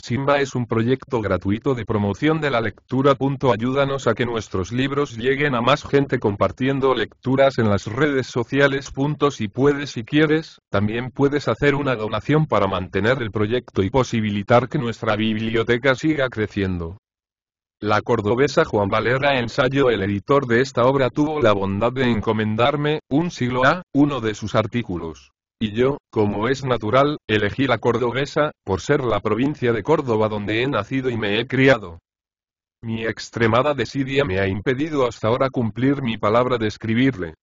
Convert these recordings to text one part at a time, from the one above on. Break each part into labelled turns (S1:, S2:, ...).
S1: Simba es un proyecto gratuito de promoción de la lectura. Ayúdanos a que nuestros libros lleguen a más gente compartiendo lecturas en las redes sociales. Si puedes y quieres, también puedes hacer una donación para mantener el proyecto y posibilitar que nuestra biblioteca siga creciendo. La cordobesa Juan Valera Ensayo. El editor de esta obra tuvo la bondad de encomendarme, un siglo a, uno de sus artículos. Y yo, como es natural, elegí la cordobesa, por ser la provincia de Córdoba donde he nacido y me he criado. Mi extremada desidia me ha impedido hasta ahora cumplir mi palabra de escribirle.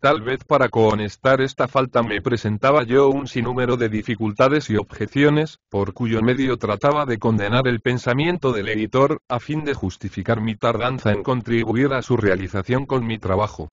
S1: Tal vez para cohonestar esta falta me presentaba yo un sinnúmero de dificultades y objeciones, por cuyo medio trataba de condenar el pensamiento del editor, a fin de justificar mi tardanza en contribuir a su realización con mi trabajo.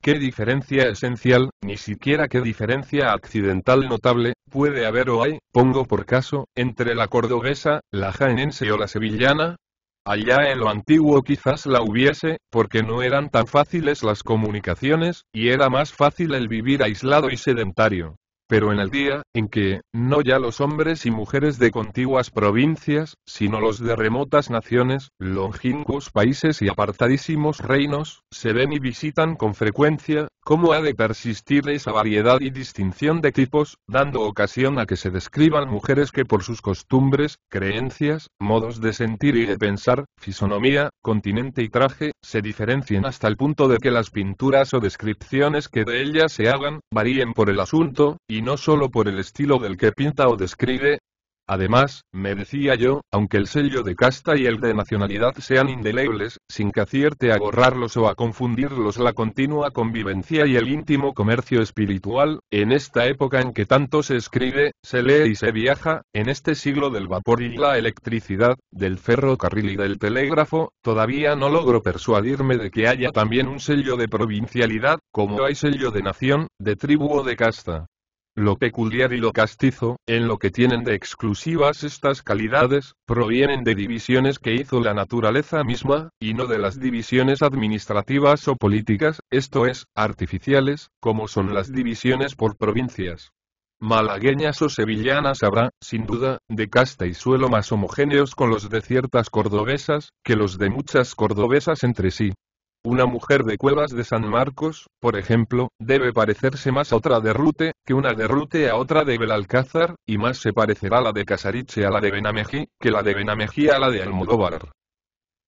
S1: ¿Qué diferencia esencial, ni siquiera qué diferencia accidental notable, puede haber o hay, pongo por caso, entre la cordobesa, la jaenense o la sevillana? Allá en lo antiguo quizás la hubiese, porque no eran tan fáciles las comunicaciones, y era más fácil el vivir aislado y sedentario. Pero en el día, en que, no ya los hombres y mujeres de contiguas provincias, sino los de remotas naciones, longínquos países y apartadísimos reinos, se ven y visitan con frecuencia, ¿cómo ha de persistir esa variedad y distinción de tipos, dando ocasión a que se describan mujeres que por sus costumbres, creencias, modos de sentir y de pensar, fisonomía, continente y traje, se diferencien hasta el punto de que las pinturas o descripciones que de ellas se hagan, varíen por el asunto, y no solo por el estilo del que pinta o describe? Además, me decía yo, aunque el sello de casta y el de nacionalidad sean indelebles, sin que acierte a borrarlos o a confundirlos la continua convivencia y el íntimo comercio espiritual, en esta época en que tanto se escribe, se lee y se viaja, en este siglo del vapor y la electricidad, del ferrocarril y del telégrafo, todavía no logro persuadirme de que haya también un sello de provincialidad, como hay sello de nación, de tribu o de casta. Lo peculiar y lo castizo, en lo que tienen de exclusivas estas calidades, provienen de divisiones que hizo la naturaleza misma, y no de las divisiones administrativas o políticas, esto es, artificiales, como son las divisiones por provincias. Malagueñas o sevillanas habrá, sin duda, de casta y suelo más homogéneos con los de ciertas cordobesas, que los de muchas cordobesas entre sí. Una mujer de Cuevas de San Marcos, por ejemplo, debe parecerse más a otra de Rute, que una de Rute a otra de Belalcázar, y más se parecerá la de Casariche a la de Benamejí, que la de Benamejí a la de Almodóvar.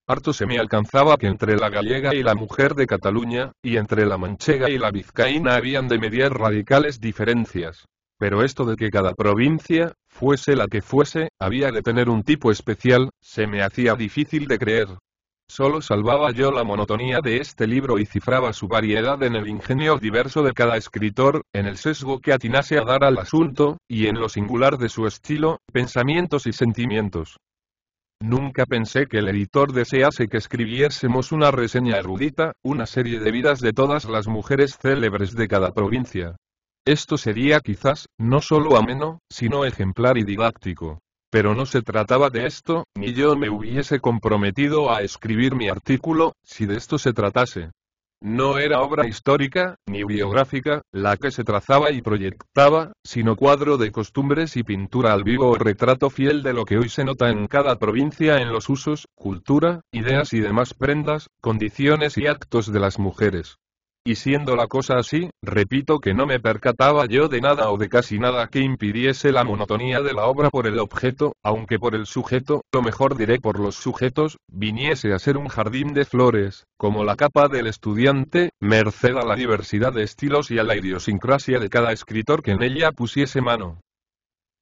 S1: Harto se me alcanzaba que entre la gallega y la mujer de Cataluña, y entre la manchega y la vizcaína habían de mediar radicales diferencias. Pero esto de que cada provincia, fuese la que fuese, había de tener un tipo especial, se me hacía difícil de creer. Solo salvaba yo la monotonía de este libro y cifraba su variedad en el ingenio diverso de cada escritor, en el sesgo que atinase a dar al asunto, y en lo singular de su estilo, pensamientos y sentimientos. Nunca pensé que el editor desease que escribiésemos una reseña erudita, una serie de vidas de todas las mujeres célebres de cada provincia. Esto sería quizás, no solo ameno, sino ejemplar y didáctico. Pero no se trataba de esto, ni yo me hubiese comprometido a escribir mi artículo, si de esto se tratase. No era obra histórica, ni biográfica, la que se trazaba y proyectaba, sino cuadro de costumbres y pintura al vivo o retrato fiel de lo que hoy se nota en cada provincia en los usos, cultura, ideas y demás prendas, condiciones y actos de las mujeres. Y siendo la cosa así, repito que no me percataba yo de nada o de casi nada que impidiese la monotonía de la obra por el objeto, aunque por el sujeto, lo mejor diré por los sujetos, viniese a ser un jardín de flores, como la capa del estudiante, merced a la diversidad de estilos y a la idiosincrasia de cada escritor que en ella pusiese mano.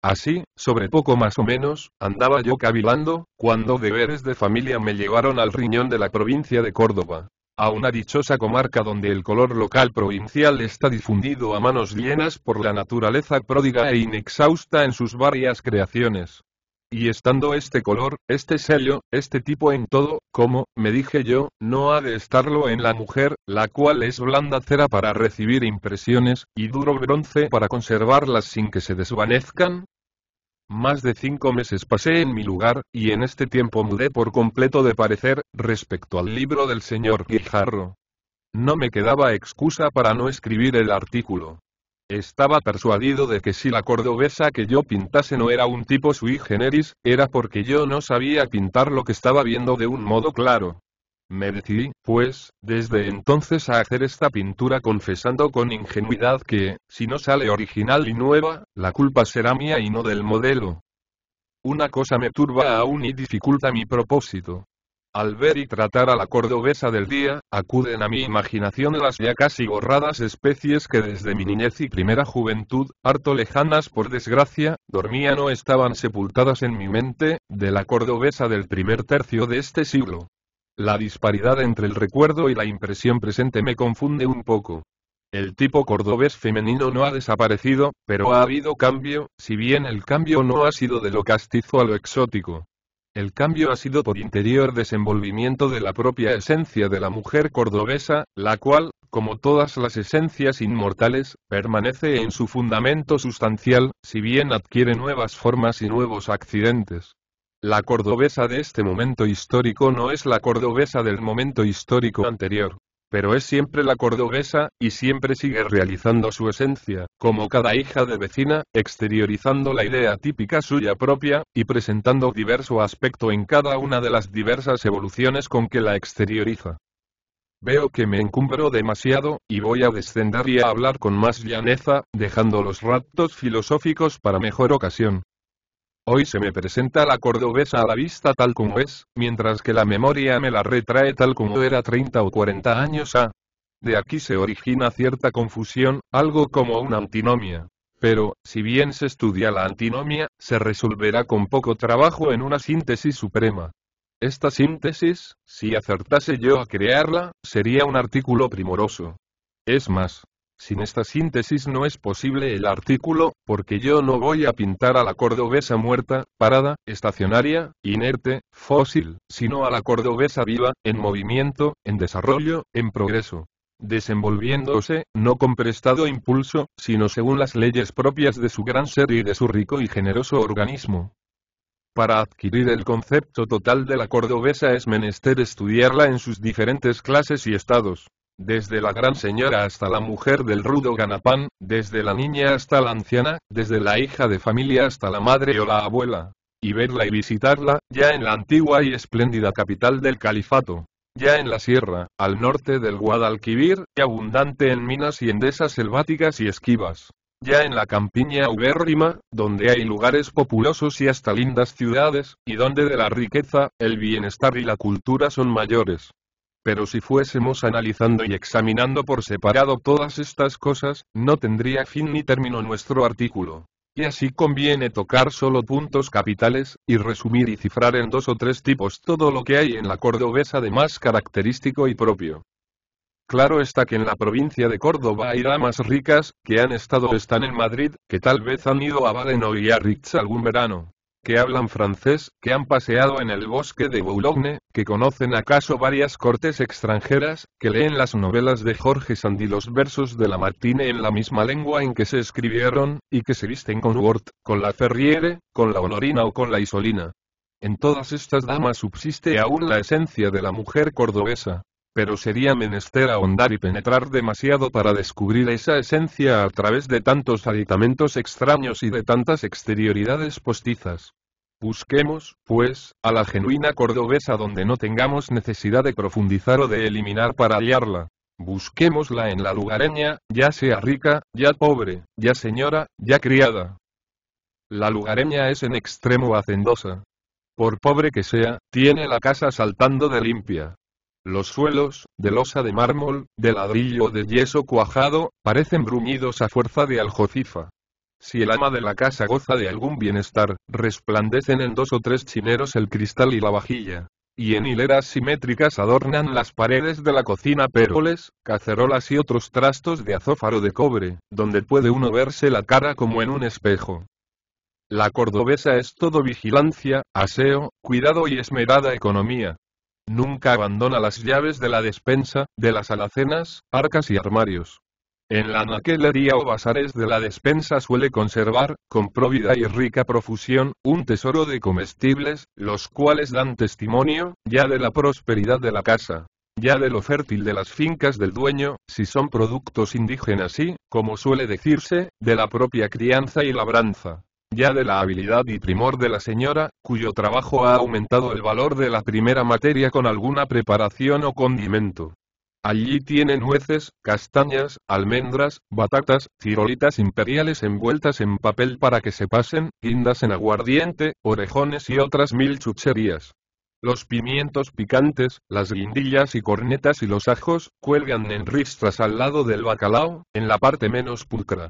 S1: Así, sobre poco más o menos, andaba yo cavilando, cuando deberes de familia me llevaron al riñón de la provincia de Córdoba. A una dichosa comarca donde el color local provincial está difundido a manos llenas por la naturaleza pródiga e inexhausta en sus varias creaciones. Y estando este color, este sello, este tipo en todo, como, me dije yo, no ha de estarlo en la mujer, la cual es blanda cera para recibir impresiones, y duro bronce para conservarlas sin que se desvanezcan. Más de 5 meses pasé en mi lugar, y en este tiempo mudé por completo de parecer, respecto al libro del señor Guijarro. No me quedaba excusa para no escribir el artículo. Estaba persuadido de que si la cordobesa que yo pintase no era un tipo sui generis, era porque yo no sabía pintar lo que estaba viendo de un modo claro. Me decidí, pues, desde entonces a hacer esta pintura confesando con ingenuidad que, si no sale original y nueva, la culpa será mía y no del modelo. Una cosa me turba aún y dificulta mi propósito. Al ver y tratar a la cordobesa del día, acuden a mi imaginación las ya casi borradas especies que desde mi niñez y primera juventud, harto lejanas por desgracia, dormían o estaban sepultadas en mi mente, de la cordobesa del primer tercio de este siglo. La disparidad entre el recuerdo y la impresión presente me confunde un poco. El tipo cordobés femenino no ha desaparecido, pero ha habido cambio, si bien el cambio no ha sido de lo castizo a lo exótico. El cambio ha sido por interior desenvolvimiento de la propia esencia de la mujer cordobesa, la cual, como todas las esencias inmortales, permanece en su fundamento sustancial, si bien adquiere nuevas formas y nuevos accidentes. La cordobesa de este momento histórico no es la cordobesa del momento histórico anterior. Pero es siempre la cordobesa, y siempre sigue realizando su esencia, como cada hija de vecina, exteriorizando la idea típica suya propia, y presentando diverso aspecto en cada una de las diversas evoluciones con que la exterioriza. Veo que me encumbro demasiado, y voy a descender y a hablar con más llaneza, dejando los raptos filosóficos para mejor ocasión. Hoy se me presenta la cordobesa a la vista tal como es, mientras que la memoria me la retrae tal como era 30 o 40 años ha. De aquí se origina cierta confusión, algo como una antinomia. Pero, si bien se estudia la antinomia, se resolverá con poco trabajo en una síntesis suprema. Esta síntesis, si acertase yo a crearla, sería un artículo primoroso. Es más, sin esta síntesis no es posible el artículo, porque yo no voy a pintar a la cordobesa muerta, parada, estacionaria, inerte, fósil, sino a la cordobesa viva, en movimiento, en desarrollo, en progreso. Desenvolviéndose, no con prestado impulso, sino según las leyes propias de su gran ser y de su rico y generoso organismo. Para adquirir el concepto total de la cordobesa es menester estudiarla en sus diferentes clases y estados. Desde la gran señora hasta la mujer del rudo ganapán, desde la niña hasta la anciana, desde la hija de familia hasta la madre o la abuela. Y verla y visitarla, ya en la antigua y espléndida capital del califato. Ya en la sierra, al norte del Guadalquivir, y abundante en minas y endesas selváticas y esquivas. Ya en la campiña ubérrima, donde hay lugares populosos y hasta lindas ciudades, y donde de la riqueza, el bienestar y la cultura son mayores. Pero si fuésemos analizando y examinando por separado todas estas cosas, no tendría fin ni término nuestro artículo. Y así conviene tocar solo puntos capitales, y resumir y cifrar en 2 o 3 tipos todo lo que hay en la cordobesa de más característico y propio. Claro está que en la provincia de Córdoba hay damas ricas, que han estado o están en Madrid, que tal vez han ido a Baden o Biarritz algún verano. Que hablan francés, que han paseado en el bosque de Boulogne, que conocen acaso varias cortes extranjeras, que leen las novelas de Jorge Sand y los versos de Lamartine en la misma lengua en que se escribieron, y que se visten con Wort, con la Ferriere, con la Honorina o con la Isolina. En todas estas damas subsiste aún la esencia de la mujer cordobesa. Pero sería menester ahondar y penetrar demasiado para descubrir esa esencia a través de tantos aditamentos extraños y de tantas exterioridades postizas. Busquemos, pues, a la genuina cordobesa donde no tengamos necesidad de profundizar o de eliminar para hallarla. Busquémosla en la lugareña, ya sea rica, ya pobre, ya señora, ya criada. La lugareña es en extremo hacendosa. Por pobre que sea, tiene la casa saltando de limpia. Los suelos, de losa de mármol, de ladrillo o de yeso cuajado, parecen bruñidos a fuerza de aljofifa. Si el ama de la casa goza de algún bienestar, resplandecen en 2 o 3 chineros el cristal y la vajilla. Y en hileras simétricas adornan las paredes de la cocina péroles, cacerolas y otros trastos de azófaro de cobre, donde puede uno verse la cara como en un espejo. La cordobesa es todo vigilancia, aseo, cuidado y esmerada economía. Nunca abandona las llaves de la despensa, de las alacenas, arcas y armarios. En la anaquelería o bazares de la despensa suele conservar, con próvida y rica profusión, un tesoro de comestibles, los cuales dan testimonio, ya de la prosperidad de la casa. ya de lo fértil de las fincas del dueño, si son productos indígenas y, como suele decirse, de la propia crianza y labranza, ya de la habilidad y primor de la señora, cuyo trabajo ha aumentado el valor de la primera materia con alguna preparación o condimento. Allí tiene nueces, castañas, almendras, batatas, cirolitas imperiales envueltas en papel para que se pasen, guindas en aguardiente, orejones y otras 1000 chucherías. Los pimientos picantes, las guindillas y cornetas y los ajos, cuelgan en ristras al lado del bacalao, en la parte menos pulcra.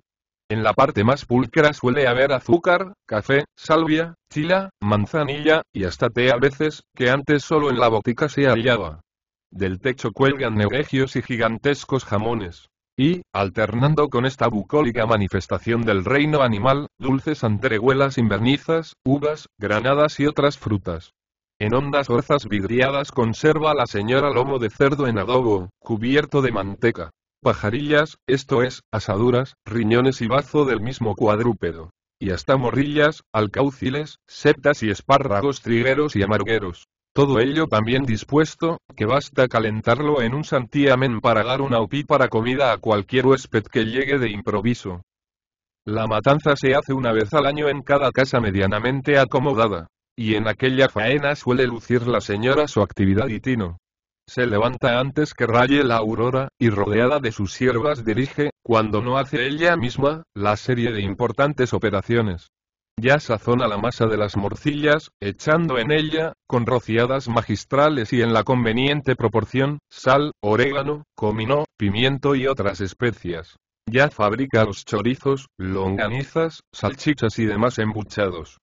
S1: En la parte más pulcra suele haber azúcar, café, salvia, chila, manzanilla, y hasta té a veces, que antes solo en la botica se hallaba. Del techo cuelgan nevegios y gigantescos jamones. Y, alternando con esta bucólica manifestación del reino animal, dulces antereguelas invernizas, uvas, granadas y otras frutas. En hondas orzas vidriadas conserva la señora lomo de cerdo en adobo, cubierto de manteca. Pajarillas, esto es, asaduras, riñones y bazo del mismo cuadrúpedo. Y hasta morrillas, alcauciles, setas y espárragos trigueros y amargueros. Todo ello tan bien dispuesto, que basta calentarlo en un santiamén para dar una opípara comida a cualquier huésped que llegue de improviso. La matanza se hace una vez al año en cada casa medianamente acomodada. Y en aquella faena suele lucir la señora su actividad y tino. Se levanta antes que raye la aurora, y rodeada de sus siervas dirige, cuando no hace ella misma, la serie de importantes operaciones. Ya sazona la masa de las morcillas, echando en ella, con rociadas magistrales y en la conveniente proporción, sal, orégano, comino, pimiento y otras especias. Ya fabrica los chorizos, longanizas, salchichas y demás embuchados.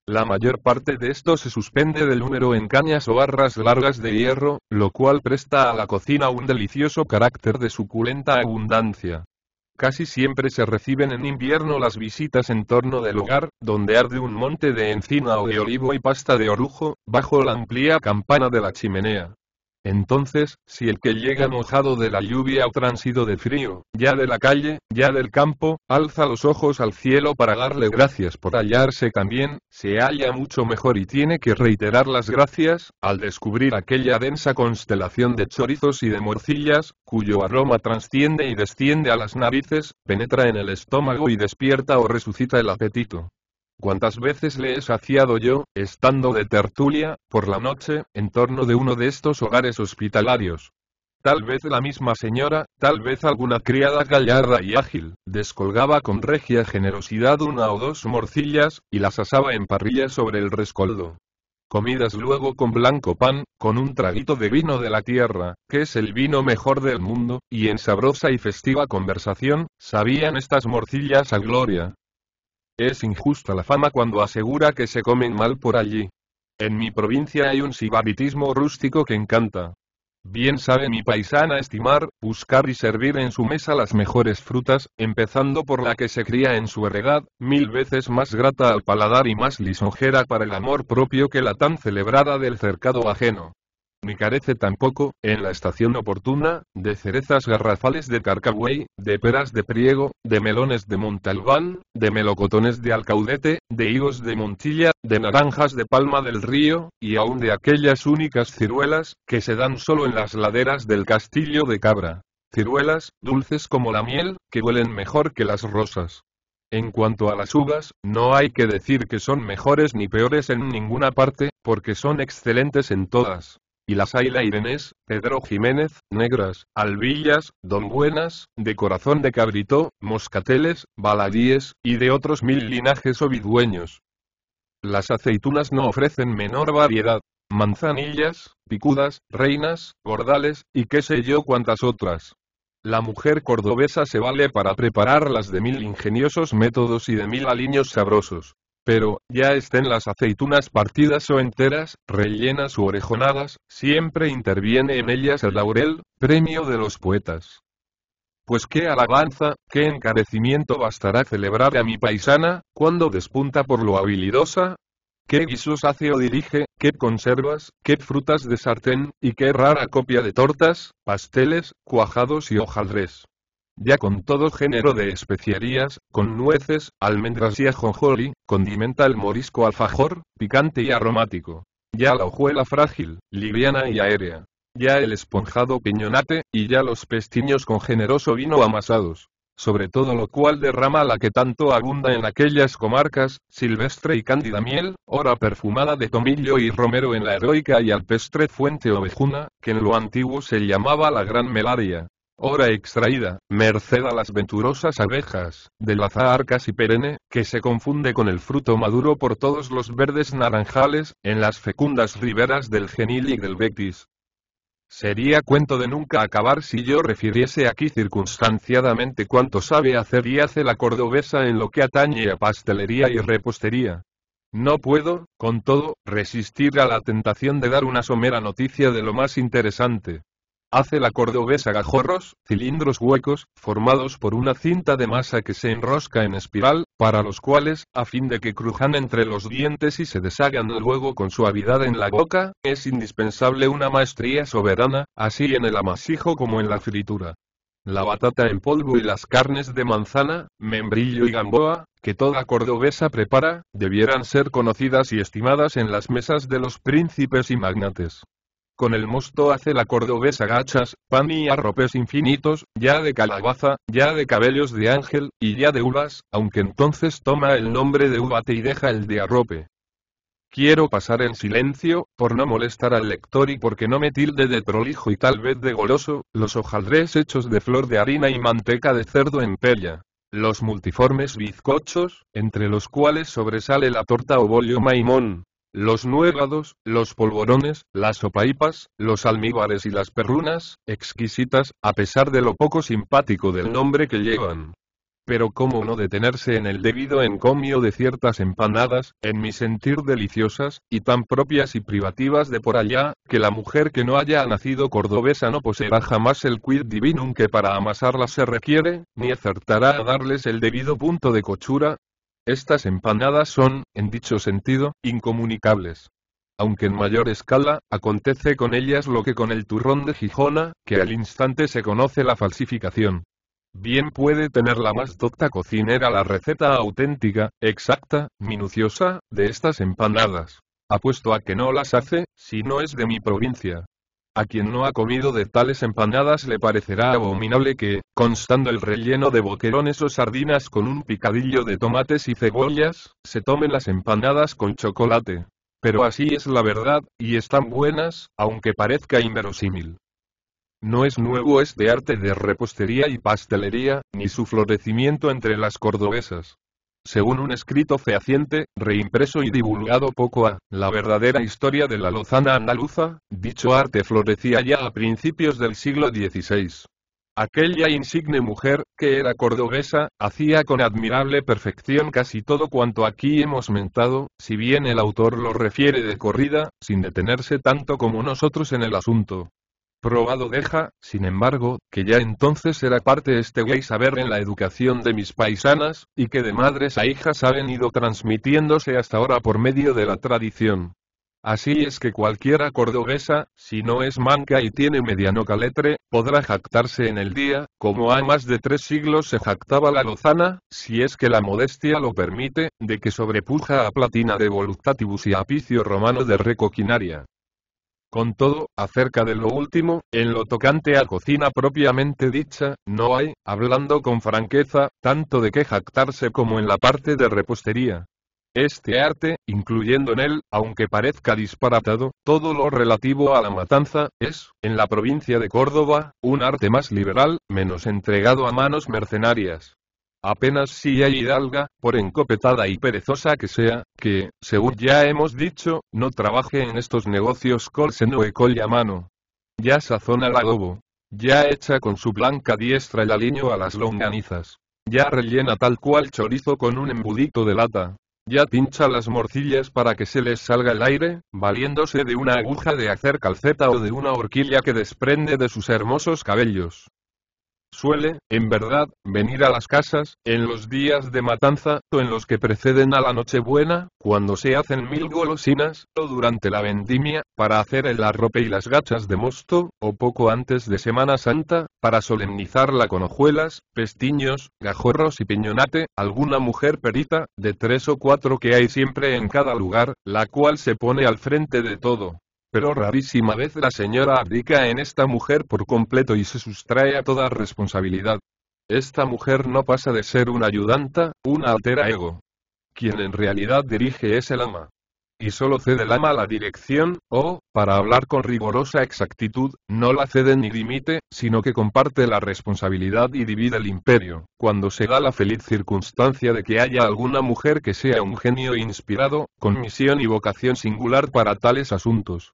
S1: La mayor parte de esto se suspende del número en cañas o barras largas de hierro, lo cual presta a la cocina un delicioso carácter de suculenta abundancia. Casi siempre se reciben en invierno las visitas en torno del hogar, donde arde un monte de encina o de olivo y pasta de orujo, bajo la amplia campana de la chimenea. Entonces, si el que llega mojado de la lluvia o transido de frío, ya de la calle, ya del campo, alza los ojos al cielo para darle gracias por hallarse tan bien, se halla mucho mejor y tiene que reiterar las gracias, al descubrir aquella densa constelación de chorizos y de morcillas, cuyo aroma trasciende y desciende a las narices, penetra en el estómago y despierta o resucita el apetito. ¿Cuántas veces le he saciado yo, estando de tertulia, por la noche, en torno de uno de estos hogares hospitalarios? Tal vez la misma señora, tal vez alguna criada gallarda y ágil, descolgaba con regia generosidad una o dos morcillas, y las asaba en parrilla sobre el rescoldo. Comidas luego con blanco pan, con un traguito de vino de la tierra, que es el vino mejor del mundo, y en sabrosa y festiva conversación, sabían estas morcillas a gloria. Es injusta la fama cuando asegura que se comen mal por allí. En mi provincia hay un sibaritismo rústico que encanta. Bien sabe mi paisana estimar, buscar y servir en su mesa las mejores frutas, empezando por la que se cría en su heredad, 1000 veces más grata al paladar y más lisonjera para el amor propio que la tan celebrada del cercado ajeno. Ni carece tampoco, en la estación oportuna, de cerezas garrafales de Carcagüey, de peras de Priego, de melones de Montalbán, de melocotones de Alcaudete, de higos de Montilla, de naranjas de Palma del Río, y aún de aquellas únicas ciruelas, que se dan solo en las laderas del Castillo de Cabra. Ciruelas, dulces como la miel, que huelen mejor que las rosas. En cuanto a las uvas, no hay que decir que son mejores ni peores en ninguna parte, porque son excelentes en todas. Y las hay Irenés, Pedro Jiménez, negras, albillas, don buenas, de corazón de cabrito, moscateles, baladíes, y de otros 1000 linajes o bidueños. Las aceitunas no ofrecen menor variedad. Manzanillas, picudas, reinas, gordales, y qué sé yo cuántas otras. La mujer cordobesa se vale para prepararlas de 1000 ingeniosos métodos y de 1000 aliños sabrosos. Pero, ya estén las aceitunas partidas o enteras, rellenas u orejonadas, siempre interviene en ellas el laurel, premio de los poetas. Pues qué alabanza, qué encarecimiento bastará celebrar a mi paisana, cuando despunta por lo habilidosa. Qué guisos hace o dirige, qué conservas, qué frutas de sartén, y qué rara copia de tortas, pasteles, cuajados y hojaldres. Ya con todo género de especiarías, con nueces, almendras y ajonjolí, condimenta el morisco alfajor, picante y aromático. Ya la hojuela frágil, liviana y aérea. ya el esponjado piñonate, y ya los pestiños con generoso vino amasados. Sobre todo lo cual derrama la que tanto abunda en aquellas comarcas, silvestre y cándida miel, ora perfumada de tomillo y romero en la heroica y alpestre fuente ovejuna, que en lo antiguo se llamaba la Gran Melaria. Ora extraída, merced a las venturosas abejas, del azahar casi perenne, que se confunde con el fruto maduro por todos los verdes naranjales, en las fecundas riberas del Genil y del Betis. Sería cuento de nunca acabar si yo refiriese aquí circunstanciadamente cuánto sabe hacer y hace la cordobesa en lo que atañe a pastelería y repostería. No puedo, con todo, resistir a la tentación de dar una somera noticia de lo más interesante. Hace la cordobesa gajorros, cilindros huecos, formados por una cinta de masa que se enrosca en espiral, para los cuales, a fin de que crujan entre los dientes y se deshagan luego con suavidad en la boca, es indispensable una maestría soberana, así en el amasijo como en la fritura. La batata en polvo y las carnes de manzana, membrillo y gamboa, que toda cordobesa prepara, debieran ser conocidas y estimadas en las mesas de los príncipes y magnates. Con el mosto hace la cordobesa gachas, pan y arropes infinitos, ya de calabaza, ya de cabellos de ángel, y ya de uvas, aunque entonces toma el nombre de uvate y deja el de arrope. Quiero pasar en silencio, por no molestar al lector y porque no me tilde de prolijo y tal vez de goloso, los hojaldres hechos de flor de harina y manteca de cerdo en pella. Los multiformes bizcochos, entre los cuales sobresale la torta o bollo maimón. Los nuegados, los polvorones, las sopaípas, los almíbares y las perrunas, exquisitas, a pesar de lo poco simpático del nombre que llevan. Pero cómo no detenerse en el debido encomio de ciertas empanadas, en mi sentir deliciosas, y tan propias y privativas de por allá, que la mujer que no haya nacido cordobesa no poseerá jamás el quid divinum que para amasarlas se requiere, ni acertará a darles el debido punto de cochura. Estas empanadas son, en dicho sentido, incomunicables. Aunque en mayor escala, acontece con ellas lo que con el turrón de Gijona, que al instante se conoce la falsificación. Bien puede tener la más docta cocinera la receta auténtica, exacta, minuciosa, de estas empanadas. Apuesto a que no las hace, si no es de mi provincia. A quien no ha comido de tales empanadas le parecerá abominable que, constando el relleno de boquerones o sardinas con un picadillo de tomates y cebollas, se tomen las empanadas con chocolate. Pero así es la verdad, y están buenas, aunque parezca inverosímil. No es nuevo este arte de repostería y pastelería, ni su florecimiento entre las cordobesas. Según un escrito fehaciente, reimpreso y divulgado poco a la verdadera historia de la lozana andaluza, dicho arte florecía ya a principios del siglo XVI. Aquella insigne mujer, que era cordobesa, hacía con admirable perfección casi todo cuanto aquí hemos mentado, si bien el autor lo refiere de corrida, sin detenerse tanto como nosotros en el asunto. Probado deja, sin embargo, que ya entonces era parte este güey saber en la educación de mis paisanas, y que de madres a hijas ha venido transmitiéndose hasta ahora por medio de la tradición. Así es que cualquiera cordobesa, si no es manca y tiene mediano caletre, podrá jactarse en el día, como ha más de 3 siglos se jactaba la lozana, si es que la modestia lo permite, de que sobrepuja a Platina de voluptatibus y a Apicio Romano de recoquinaria. Con todo, acerca de lo último, en lo tocante a cocina propiamente dicha, no hay, hablando con franqueza, tanto de qué jactarse como en la parte de repostería. Este arte, incluyendo en él, aunque parezca disparatado, todo lo relativo a la matanza, es, en la provincia de Córdoba, un arte más liberal, menos entregado a manos mercenarias. Apenas si hay hidalga, por encopetada y perezosa que sea, que, según ya hemos dicho, no trabaje en estos negocios col seno e col a mano. Ya sazona el adobo. Ya echa con su blanca diestra el aliño a las longanizas. Ya rellena tal cual chorizo con un embudito de lata. Ya pincha las morcillas para que se les salga el aire, valiéndose de una aguja de hacer calceta o de una horquilla que desprende de sus hermosos cabellos. Suele, en verdad, venir a las casas, en los días de matanza, o en los que preceden a la Nochebuena, cuando se hacen 1000 golosinas, o durante la vendimia, para hacer el arrope y las gachas de mosto, o poco antes de Semana Santa, para solemnizarla con hojuelas, pestiños, gajorros y piñonate, alguna mujer perita, de 3 o 4 que hay siempre en cada lugar, la cual se pone al frente de todo. Pero rarísima vez la señora abdica en esta mujer por completo y se sustrae a toda responsabilidad. Esta mujer no pasa de ser una ayudanta, una altera ego. Quien en realidad dirige es el ama. Y solo cede el ama la dirección, o, para hablar con rigurosa exactitud, no la cede ni dimite, sino que comparte la responsabilidad y divide el imperio, cuando se da la feliz circunstancia de que haya alguna mujer que sea un genio inspirado, con misión y vocación singular para tales asuntos.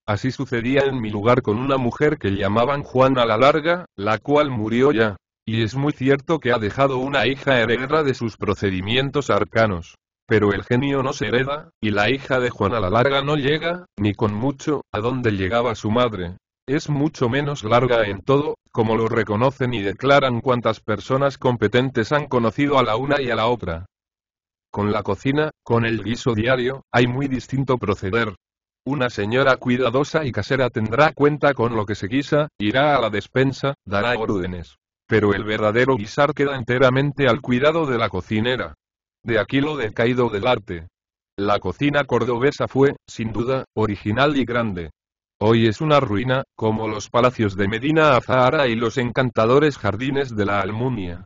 S1: Así sucedía en mi lugar con una mujer que llamaban Juana la Larga, la cual murió ya. Y es muy cierto que ha dejado una hija heredera de sus procedimientos arcanos. Pero el genio no se hereda, y la hija de Juana la Larga no llega, ni con mucho, a donde llegaba su madre. Es mucho menos larga en todo, como lo reconocen y declaran cuantas personas competentes han conocido a la una y a la otra. Con la cocina, con el guiso diario, hay muy distinto proceder. Una señora cuidadosa y casera tendrá cuenta con lo que se guisa, irá a la despensa, dará órdenes. Pero el verdadero guisar queda enteramente al cuidado de la cocinera. De aquí lo decaído del arte. La cocina cordobesa fue, sin duda, original y grande. Hoy es una ruina, como los palacios de Medina Azahara y los encantadores jardines de la Almunia.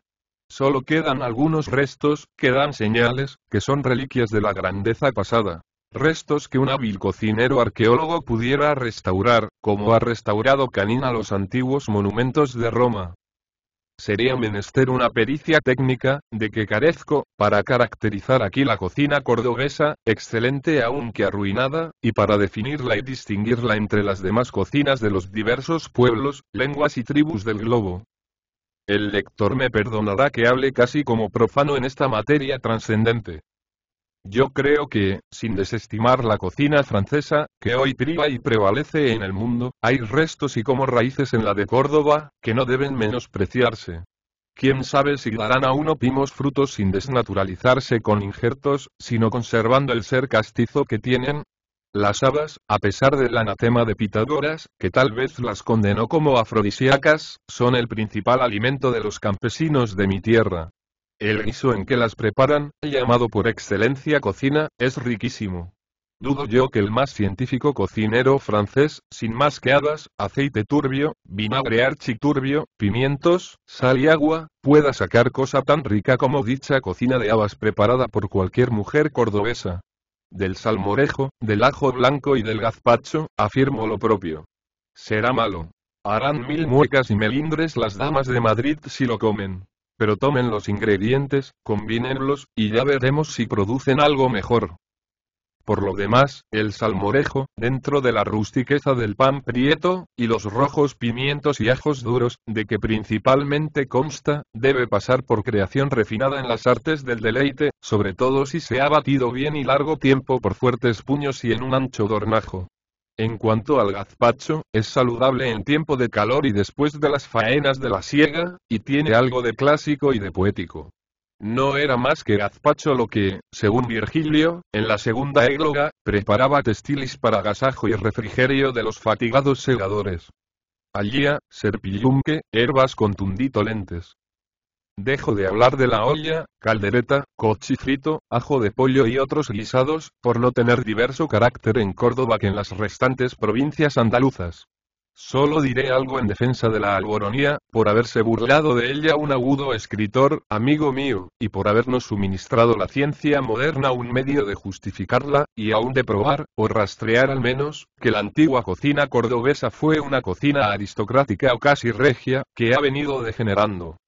S1: Solo quedan algunos restos, que dan señales, que son reliquias de la grandeza pasada. Restos que un hábil cocinero arqueólogo pudiera restaurar, como ha restaurado Canina los antiguos monumentos de Roma. Sería menester una pericia técnica, de que carezco, para caracterizar aquí la cocina cordobesa, excelente aunque arruinada, y para definirla y distinguirla entre las demás cocinas de los diversos pueblos, lenguas y tribus del globo. El lector me perdonará que hable casi como profano en esta materia trascendente. Yo creo que, sin desestimar la cocina francesa, que hoy priva y prevalece en el mundo, hay restos y como raíces en la de Córdoba, que no deben menospreciarse. Quién sabe si darán aún ópimos frutos sin desnaturalizarse con injertos, sino conservando el ser castizo que tienen. Las habas, a pesar del anatema de Pitágoras, que tal vez las condenó como afrodisíacas, son el principal alimento de los campesinos de mi tierra. El guiso en que las preparan, llamado por excelencia cocina, es riquísimo. Dudo yo que el más científico cocinero francés, sin más que habas, aceite turbio, vinagre architurbio, pimientos, sal y agua, pueda sacar cosa tan rica como dicha cocina de habas preparada por cualquier mujer cordobesa. Del salmorejo, del ajo blanco y del gazpacho, afirmo lo propio. Será malo. Harán mil muecas y melindres las damas de Madrid si lo comen. Pero tomen los ingredientes, combínenlos, y ya veremos si producen algo mejor. Por lo demás, el salmorejo, dentro de la rustiqueza del pan prieto, y los rojos pimientos y ajos duros, de que principalmente consta, debe pasar por creación refinada en las artes del deleite, sobre todo si se ha batido bien y largo tiempo por fuertes puños y en un ancho hornajo. En cuanto al gazpacho, es saludable en tiempo de calor y después de las faenas de la siega, y tiene algo de clásico y de poético. No era más que gazpacho lo que, según Virgilio, en la segunda égloga, preparaba Textilis para agasajo y refrigerio de los fatigados segadores. Allía, serpillunque, herbas contunditolentes. Dejo de hablar de la olla, caldereta, cochifrito, ajo de pollo y otros guisados, por no tener diverso carácter en Córdoba que en las restantes provincias andaluzas. Solo diré algo en defensa de la alboronía, por haberse burlado de ella un agudo escritor, amigo mío, y por habernos suministrado la ciencia moderna un medio de justificarla, y aún de probar, o rastrear al menos, que la antigua cocina cordobesa fue una cocina aristocrática o casi regia, que ha venido degenerando.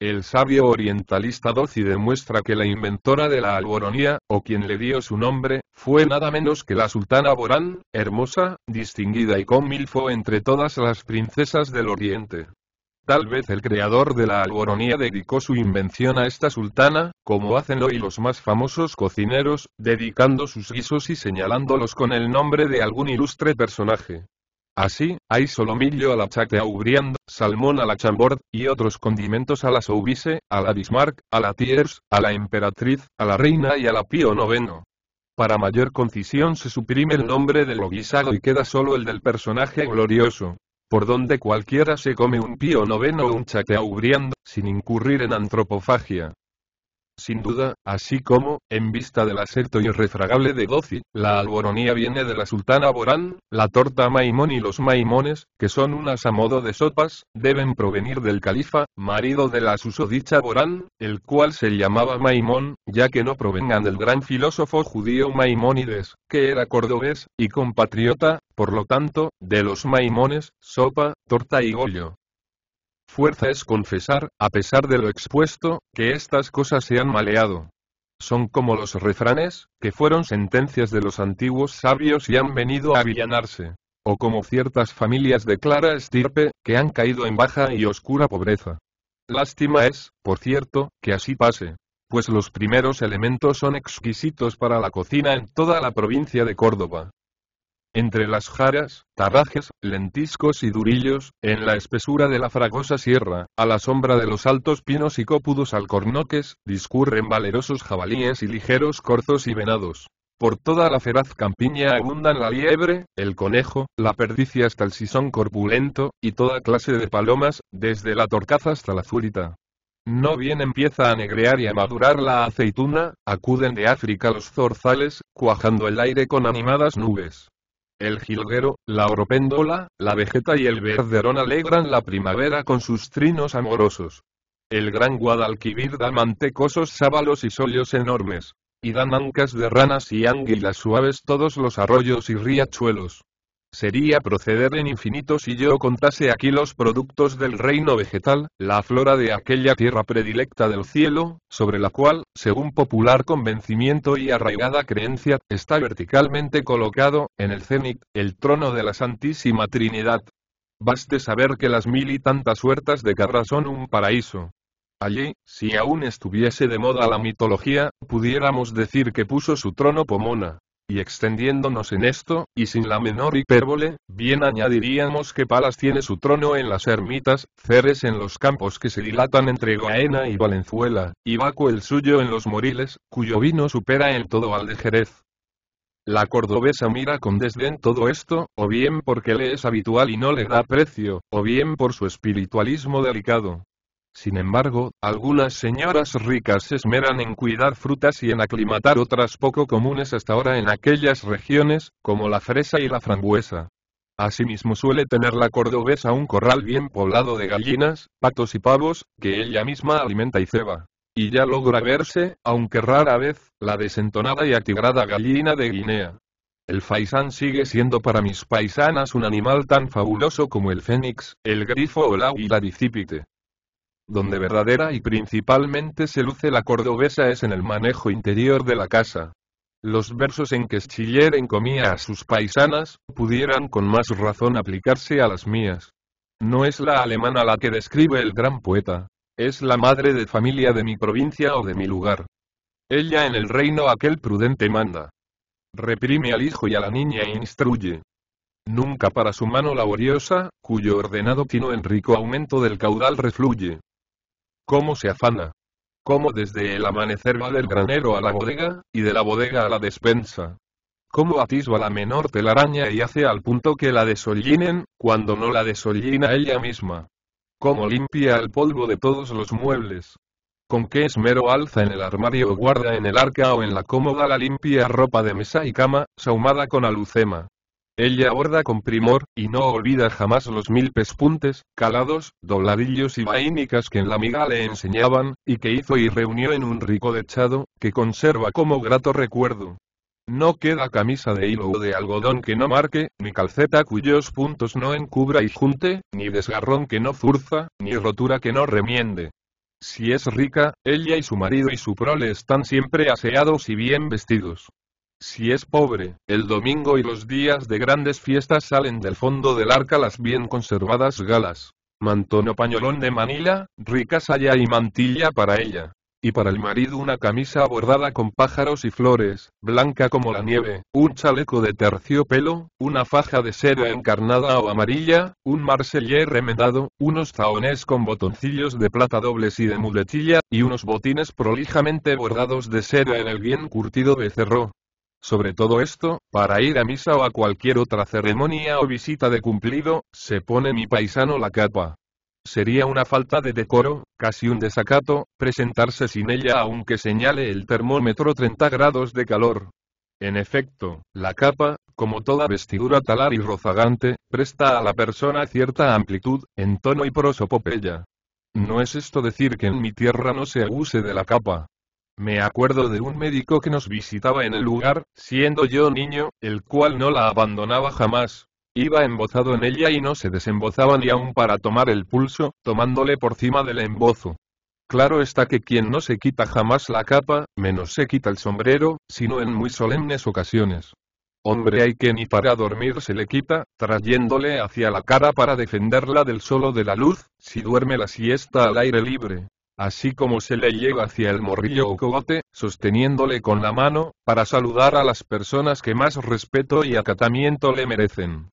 S1: El sabio orientalista Doci demuestra que la inventora de la alboronía, o quien le dio su nombre, fue nada menos que la sultana Borán, hermosa, distinguida y con milfo entre todas las princesas del Oriente. Tal vez el creador de la alboronía dedicó su invención a esta sultana, como hacen hoy los más famosos cocineros, dedicando sus guisos y señalándolos con el nombre de algún ilustre personaje. Así, hay solomillo a la Chateaubriand, salmón a la Chambord, y otros condimentos a la Soubise, a la Bismarck, a la Thiers, a la Emperatriz, a la Reina y a la Pío IX. Para mayor concisión se suprime el nombre de lo guisado y queda solo el del personaje glorioso. Por donde cualquiera se come un Pío IX o un Chateaubriand, sin incurrir en antropofagia. Sin duda, así como, en vista del aspecto irrefragable de Doci, la alboronía viene de la sultana Borán, la torta Maimón y los maimones, que son unas a modo de sopas, deben provenir del califa, marido de la susodicha Borán, el cual se llamaba Maimón, ya que no provengan del gran filósofo judío Maimónides, que era cordobés, y compatriota, por lo tanto, de los maimones, sopa, torta y gollo. Fuerza es confesar, a pesar de lo expuesto, que estas cosas se han maleado. Son como los refranes, que fueron sentencias de los antiguos sabios y han venido a avillanarse. O como ciertas familias de clara estirpe, que han caído en baja y oscura pobreza. Lástima es, por cierto, que así pase. Pues los primeros elementos son exquisitos para la cocina en toda la provincia de Córdoba. Entre las jaras, tarrajes, lentiscos y durillos, en la espesura de la fragosa sierra, a la sombra de los altos pinos y copudos alcornoques, discurren valerosos jabalíes y ligeros corzos y venados. Por toda la feraz campiña abundan la liebre, el conejo, la perdiz y hasta el sisón corpulento, y toda clase de palomas, desde la torcaza hasta la zurita. No bien empieza a negrear y a madurar la aceituna, acuden de África los zorzales, cuajando el aire con animadas nubes. El jilguero, la oropéndola, la vegeta y el verderón alegran la primavera con sus trinos amorosos. El gran Guadalquivir da mantecosos sábalos y sollos enormes. Y dan ancas de ranas y anguilas suaves todos los arroyos y riachuelos. Sería proceder en infinito si yo contase aquí los productos del reino vegetal, la flora de aquella tierra predilecta del cielo, sobre la cual, según popular convencimiento y arraigada creencia, está verticalmente colocado, en el cenit, el trono de la Santísima Trinidad. Baste saber que las mil y tantas huertas de Carra son un paraíso. Allí, si aún estuviese de moda la mitología, pudiéramos decir que puso su trono Pomona. Y extendiéndonos en esto, y sin la menor hipérbole, bien añadiríamos que Palas tiene su trono en las ermitas, Ceres en los campos que se dilatan entre Gaena y Valenzuela, y Baco el suyo en los Moriles, cuyo vino supera en todo al de Jerez. La cordobesa mira con desdén todo esto, o bien porque le es habitual y no le da precio, o bien por su espiritualismo delicado. Sin embargo, algunas señoras ricas se esmeran en cuidar frutas y en aclimatar otras poco comunes hasta ahora en aquellas regiones, como la fresa y la frambuesa. Asimismo suele tener la cordobesa un corral bien poblado de gallinas, patos y pavos, que ella misma alimenta y ceba. Y ya logra verse, aunque rara vez, la desentonada y atigrada gallina de Guinea. El faisán sigue siendo para mis paisanas un animal tan fabuloso como el fénix, el grifo o el águila bicípite. Donde verdadera y principalmente se luce la cordobesa es en el manejo interior de la casa. Los versos en que Schiller encomía a sus paisanas, pudieran con más razón aplicarse a las mías. No es la alemana la que describe el gran poeta, es la madre de familia de mi provincia o de mi lugar. Ella en el reino aquel prudente manda. Reprime al hijo y a la niña e instruye. Nunca para su mano laboriosa, cuyo ordenado tino en rico aumento del caudal refluye. Cómo se afana. Cómo desde el amanecer va del granero a la bodega, y de la bodega a la despensa. Cómo atisba la menor telaraña y hace al punto que la desollinen, cuando no la desollina ella misma. Cómo limpia el polvo de todos los muebles. Con qué esmero alza en el armario o guarda en el arca o en la cómoda la limpia ropa de mesa y cama, sahumada con alucema. Ella borda con primor, y no olvida jamás los 1000 pespuntes, calados, dobladillos y vainicas que en la amiga le enseñaban, y que hizo y reunió en un rico dechado, que conserva como grato recuerdo. No queda camisa de hilo o de algodón que no marque, ni calceta cuyos puntos no encubra y junte, ni desgarrón que no zurza, ni rotura que no remiende. Si es rica, ella y su marido y su prole están siempre aseados y bien vestidos. Si es pobre, el domingo y los días de grandes fiestas salen del fondo del arca las bien conservadas galas, mantón o pañolón de Manila, rica saya y mantilla para ella. Y para el marido una camisa bordada con pájaros y flores, blanca como la nieve, un chaleco de terciopelo, una faja de seda encarnada o amarilla, un marsellé remendado, unos zahones con botoncillos de plata dobles y de muletilla, y unos botines prolijamente bordados de seda en el bien curtido becerro. Sobre todo esto, para ir a misa o a cualquier otra ceremonia o visita de cumplido, se pone mi paisano la capa. sería una falta de decoro, casi un desacato, presentarse sin ella aunque señale el termómetro 30 grados de calor. En efecto, la capa, como toda vestidura talar y rozagante, presta a la persona cierta amplitud, entono y prosopopeya. No es esto decir que en mi tierra no se abuse de la capa. Me acuerdo de un médico que nos visitaba en el lugar, siendo yo niño, el cual no la abandonaba jamás. Iba embozado en ella y no se desembozaba ni aun para tomar el pulso, tomándole por cima del embozo. Claro está que quien no se quita jamás la capa, menos se quita el sombrero, sino en muy solemnes ocasiones. Hombre hay que ni para dormir se le quita, trayéndole hacia la cara para defenderla del sol o de la luz, si duerme la siesta al aire libre. Así como se le llega hacia el morrillo o cogote, sosteniéndole con la mano, para saludar a las personas que más respeto y acatamiento le merecen.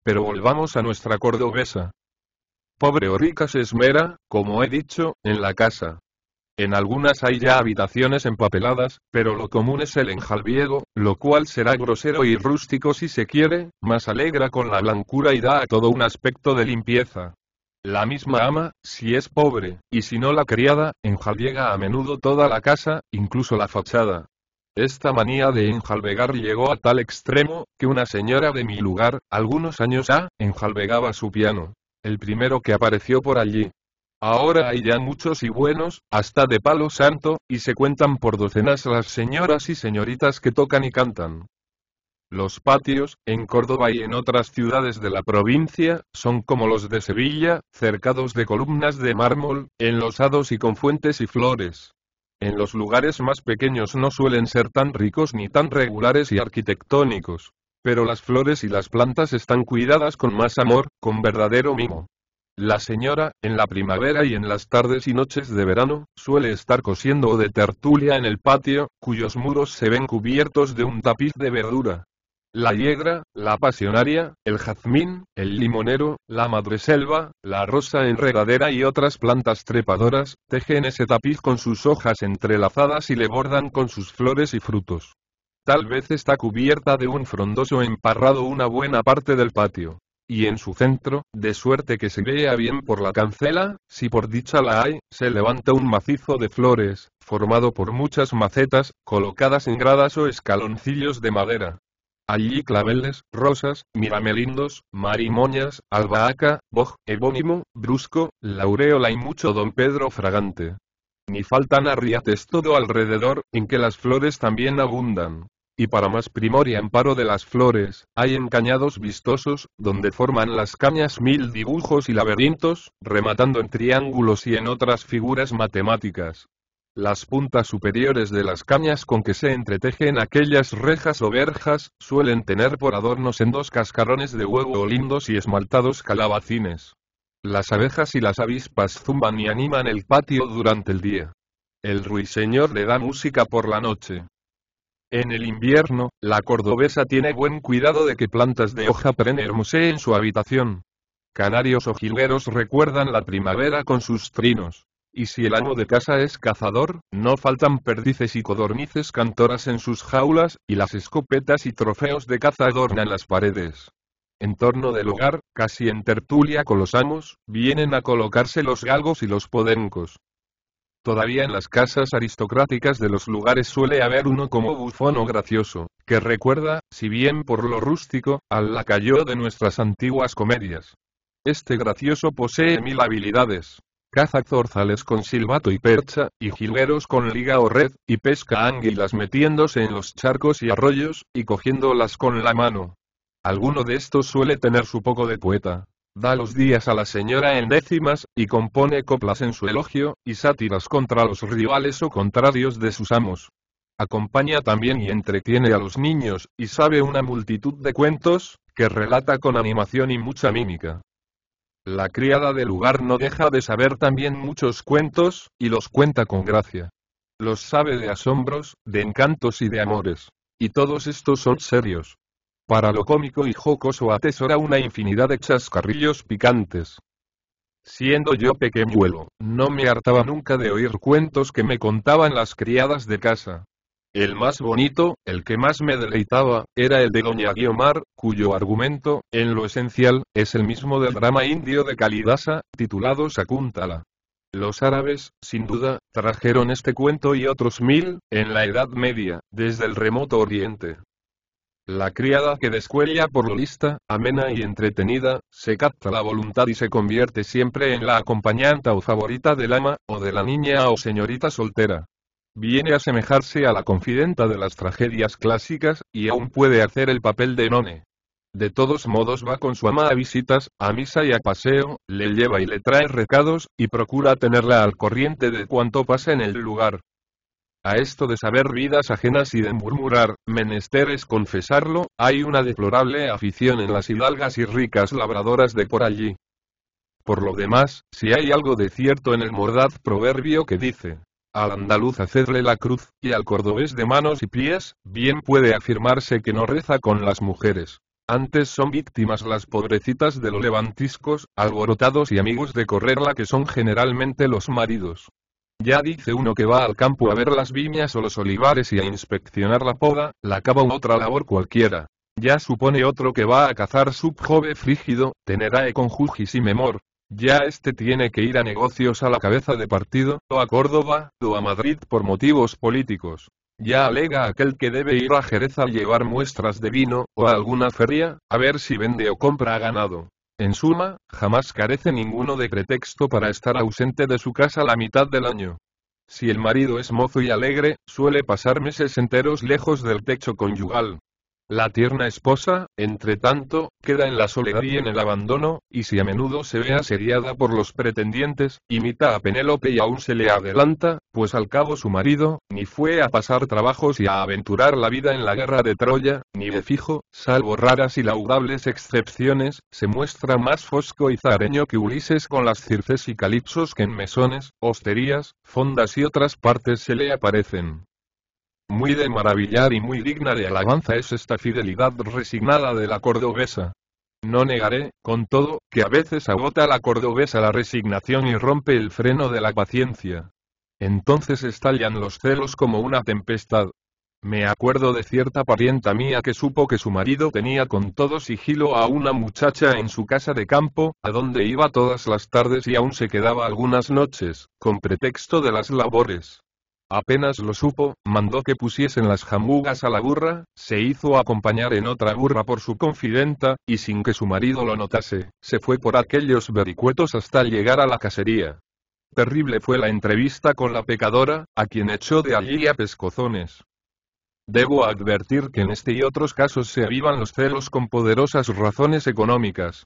S1: Pero volvamos a nuestra cordobesa. Pobre o rica se esmera, como he dicho, en la casa. En algunas hay ya habitaciones empapeladas, pero lo común es el enjalbiego, lo cual será grosero y rústico si se quiere, mas alegra con la blancura y da a todo un aspecto de limpieza. La misma ama, si es pobre, y si no la criada, enjalbiega a menudo toda la casa, incluso la fachada. Esta manía de enjalbegar llegó a tal extremo, que una señora de mi lugar, algunos años ha, enjalbegaba su piano. El primero que apareció por allí. Ahora hay ya muchos y buenos, hasta de palo santo, y se cuentan por docenas las señoras y señoritas que tocan y cantan. Los patios, en Córdoba y en otras ciudades de la provincia, son como los de Sevilla, cercados de columnas de mármol, enlosados y con fuentes y flores. En los lugares más pequeños no suelen ser tan ricos ni tan regulares y arquitectónicos. Pero las flores y las plantas están cuidadas con más amor, con verdadero mimo. La señora, en la primavera y en las tardes y noches de verano, suele estar cosiendo o de tertulia en el patio, cuyos muros se ven cubiertos de un tapiz de verdura. La yegra, la pasionaria, el jazmín, el limonero, la madreselva, la rosa enredadera y otras plantas trepadoras, tejen ese tapiz con sus hojas entrelazadas y le bordan con sus flores y frutos. Tal vez está cubierta de un frondoso emparrado una buena parte del patio. Y en su centro, de suerte que se vea bien por la cancela, si por dicha la hay, se levanta un macizo de flores, formado por muchas macetas, colocadas en gradas o escaloncillos de madera. Allí claveles, rosas, miramelindos, marimoñas, albahaca, boj, ebónimo, brusco, laureola y mucho don Pedro fragante. Ni faltan arriates todo alrededor, en que las flores también abundan. Y para más primor y amparo de las flores, hay encañados vistosos, donde forman las cañas mil dibujos y laberintos, rematando en triángulos y en otras figuras matemáticas. Las puntas superiores de las cañas con que se entretejen aquellas rejas o verjas, suelen tener por adornos en dos cascarones de huevo o lindos y esmaltados calabacines. Las abejas y las avispas zumban y animan el patio durante el día. El ruiseñor le da música por la noche. En el invierno, la cordobesa tiene buen cuidado de que plantas de hoja perenne hermoseen su habitación. Canarios o jilgueros recuerdan la primavera con sus trinos. Y si el amo de casa es cazador, no faltan perdices y codornices cantoras en sus jaulas, y las escopetas y trofeos de caza adornan las paredes. En torno del hogar, casi en tertulia con los amos, vienen a colocarse los galgos y los podencos. Todavía en las casas aristocráticas de los lugares suele haber uno como bufón o gracioso, que recuerda, si bien por lo rústico, al lacayo de nuestras antiguas comedias. Este gracioso posee 1000 habilidades. Caza zorzales con silbato y percha, y jilgueros con liga o red, y pesca anguilas metiéndose en los charcos y arroyos, y cogiéndolas con la mano. Alguno de estos suele tener su poco de poeta. Da los días a la señora en décimas, y compone coplas en su elogio, y sátiras contra los rivales o contrarios de sus amos. Acompaña también y entretiene a los niños, y sabe una multitud de cuentos, que relata con animación y mucha mímica. La criada del lugar no deja de saber también muchos cuentos, y los cuenta con gracia. Los sabe de asombros, de encantos y de amores. Y todos estos son serios. Para lo cómico y jocoso atesora una infinidad de chascarrillos picantes. Siendo yo pequeñuelo, no me hartaba nunca de oír cuentos que me contaban las criadas de casa. El más bonito, el que más me deleitaba, era el de Doña Guiomar, cuyo argumento, en lo esencial, es el mismo del drama indio de Kalidasa, titulado Sakuntala. Los árabes, sin duda, trajeron este cuento y otros 1000, en la Edad Media, desde el remoto Oriente. La criada que descuella por lo lista, amena y entretenida, se capta la voluntad y se convierte siempre en la acompañante o favorita del ama, o de la niña o señorita soltera. Viene a asemejarse a la confidenta de las tragedias clásicas, y aún puede hacer el papel de none. De todos modos va con su ama a visitas, a misa y a paseo, le lleva y le trae recados, y procura tenerla al corriente de cuanto pasa en el lugar. A esto de saber vidas ajenas y de murmurar, menester es confesarlo, hay una deplorable afición en las hidalgas y ricas labradoras de por allí. Por lo demás, si hay algo de cierto en el mordaz proverbio que dice: al andaluz hacedle la cruz, y al cordobés de manos y pies, bien puede afirmarse que no reza con las mujeres. Antes son víctimas las pobrecitas de los levantiscos, alborotados y amigos de correrla que son generalmente los maridos. Ya dice uno que va al campo a ver las viñas o los olivares y a inspeccionar la poda, la cava u otra labor cualquiera. Ya supone otro que va a cazar sub jove frígido, tenerae conjugis y memor. Ya este tiene que ir a negocios a la cabeza de partido, o a Córdoba, o a Madrid por motivos políticos. Ya alega aquel que debe ir a Jerez a llevar muestras de vino, o a alguna feria, a ver si vende o compra ganado. En suma, jamás carece ninguno de pretexto para estar ausente de su casa la mitad del año. Si el marido es mozo y alegre, suele pasar meses enteros lejos del techo conyugal. La tierna esposa, entre tanto, queda en la soledad y en el abandono, y si a menudo se ve asediada por los pretendientes, imita a Penélope y aún se le adelanta, pues al cabo su marido, ni fue a pasar trabajos y a aventurar la vida en la guerra de Troya, ni de fijo, salvo raras y laudables excepciones, se muestra más fosco y zareño que Ulises con las Circes y Calipsos que en mesones, hosterías, fondas y otras partes se le aparecen. Muy de maravillar y muy digna de alabanza es esta fidelidad resignada de la cordobesa. No negaré, con todo, que a veces agota la cordobesa la resignación y rompe el freno de la paciencia. Entonces estallan los celos como una tempestad. Me acuerdo de cierta parienta mía que supo que su marido tenía con todo sigilo a una muchacha en su casa de campo, a donde iba todas las tardes y aún se quedaba algunas noches, con pretexto de las labores. Apenas lo supo, mandó que pusiesen las jamugas a la burra, se hizo acompañar en otra burra por su confidenta, y sin que su marido lo notase, se fue por aquellos vericuetos hasta llegar a la casería. Terrible fue la entrevista con la pecadora, a quien echó de allí a pescozones. Debo advertir que en este y otros casos se avivan los celos con poderosas razones económicas.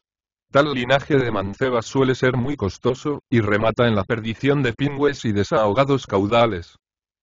S1: Tal linaje de mancebas suele ser muy costoso, y remata en la perdición de pingües y desahogados caudales.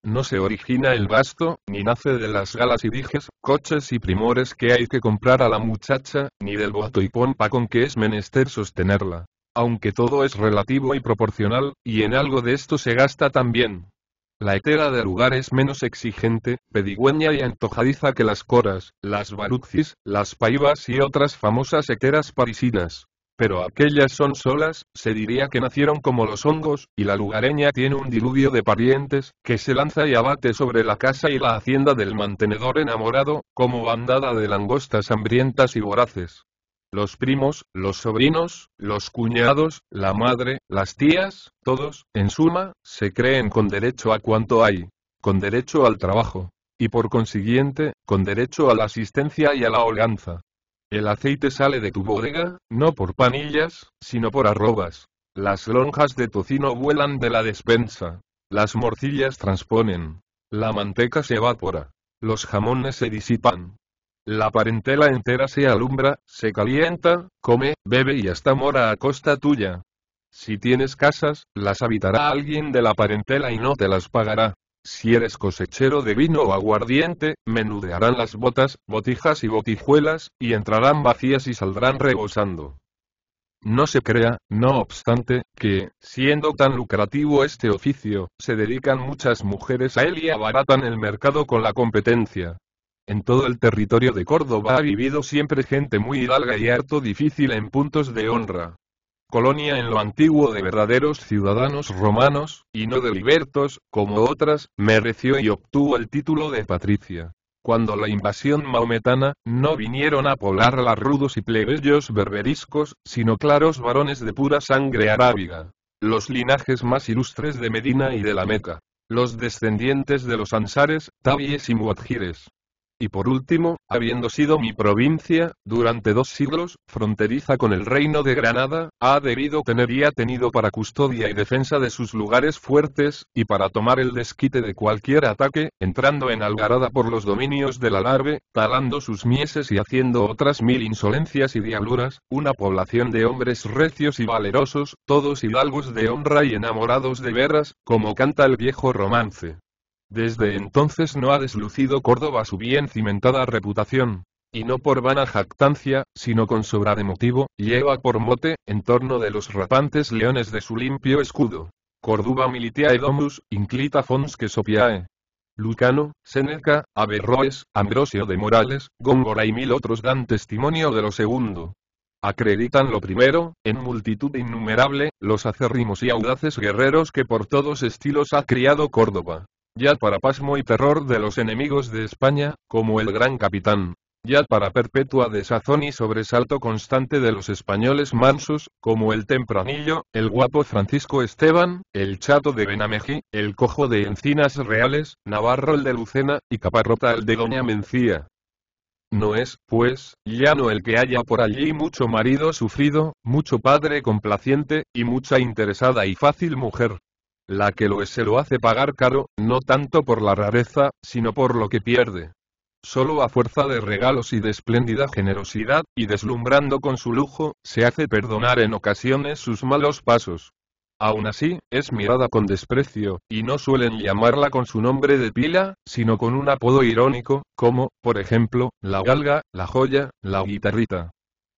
S1: No se origina el gasto, ni nace de las galas y dijes, coches y primores que hay que comprar a la muchacha, ni del boato y pompa con que es menester sostenerla. Aunque todo es relativo y proporcional, y en algo de esto se gasta también. La hetera del lugar es menos exigente, pedigüeña y antojadiza que las coras, las baruchis, las paivas y otras famosas heteras parisinas. Pero aquellas son solas, se diría que nacieron como los hongos, y la lugareña tiene un diluvio de parientes, que se lanza y abate sobre la casa y la hacienda del mantenedor enamorado, como bandada de langostas hambrientas y voraces. Los primos, los sobrinos, los cuñados, la madre, las tías, todos, en suma, se creen con derecho a cuanto hay, con derecho al trabajo, y por consiguiente, con derecho a la asistencia y a la holganza. El aceite sale de tu bodega, no por panillas, sino por arrobas. Las lonjas de tocino vuelan de la despensa. Las morcillas transponen. La manteca se evapora. Los jamones se disipan. La parentela entera se alumbra, se calienta, come, bebe y hasta mora a costa tuya. Si tienes casas, las habitará alguien de la parentela y no te las pagará. Si eres cosechero de vino o aguardiente, menudearán las botas, botijas y botijuelas, y entrarán vacías y saldrán rebosando. No se crea, no obstante, que, siendo tan lucrativo este oficio, se dedican muchas mujeres a él y abaratan el mercado con la competencia. En todo el territorio de Córdoba ha vivido siempre gente muy hidalga y harto difícil en puntos de honra. colonia en lo antiguo de verdaderos ciudadanos romanos, y no de libertos, como otras, mereció y obtuvo el título de patricia. Cuando la invasión maometana, no vinieron a poblarla rudos y plebeyos berberiscos, sino claros varones de pura sangre arábiga. Los linajes más ilustres de Medina y de la Meca. Los descendientes de los ansares, tabíes y muadjires. Y por último, habiendo sido mi provincia, durante 2 siglos, fronteriza con el reino de Granada, ha debido tener y ha tenido para custodia y defensa de sus lugares fuertes, y para tomar el desquite de cualquier ataque, entrando en algarada por los dominios del alarbe, talando sus mieses y haciendo otras 1000 insolencias y diabluras, una población de hombres recios y valerosos, todos hidalgos de honra y enamorados de veras, como canta el viejo romance. Desde entonces no ha deslucido Córdoba su bien cimentada reputación. Y no por vana jactancia, sino con sobra de motivo, lleva por mote, en torno de los rapantes leones de su limpio escudo. Córdoba militiae domus, inclita fons que sopiae. Lucano, Séneca, Averroes, Ambrosio de Morales, Góngora y 1000 otros dan testimonio de lo segundo. Acreditan lo primero, en multitud innumerable, los acérrimos y audaces guerreros que por todos estilos ha criado Córdoba. Ya para pasmo y terror de los enemigos de España, como el gran capitán. Ya para perpetua desazón y sobresalto constante de los españoles mansos, como el tempranillo, el guapo Francisco Esteban, el chato de Benamejí, el cojo de Encinas Reales, Navarro el de Lucena, y Caparrota el de Doña Mencía. No es, pues, llano el que haya por allí mucho marido sufrido, mucho padre complaciente, y mucha interesada y fácil mujer. La que lo es se lo hace pagar caro, no tanto por la rareza, sino por lo que pierde. Solo a fuerza de regalos y de espléndida generosidad, y deslumbrando con su lujo, se hace perdonar en ocasiones sus malos pasos. Aún así, es mirada con desprecio, y no suelen llamarla con su nombre de pila, sino con un apodo irónico, como, por ejemplo, la galga, la joya, la guitarrita.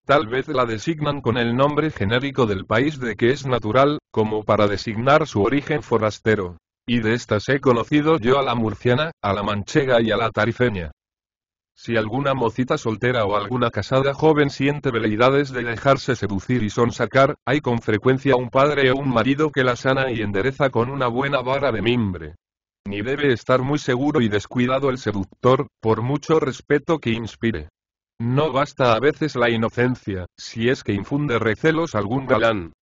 S1: Tal vez la designan con el nombre genérico del país de que es natural, como para designar su origen forastero. Y de estas he conocido yo a la murciana, a la manchega y a la tarifeña. Si alguna mocita soltera o alguna casada joven siente veleidades de dejarse seducir y sonsacar, hay con frecuencia un padre o un marido que la sana y endereza con una buena vara de mimbre. Ni debe estar muy seguro y descuidado el seductor, por mucho respeto que inspire. No basta a veces la inocencia, si es que infunde recelos algún galán.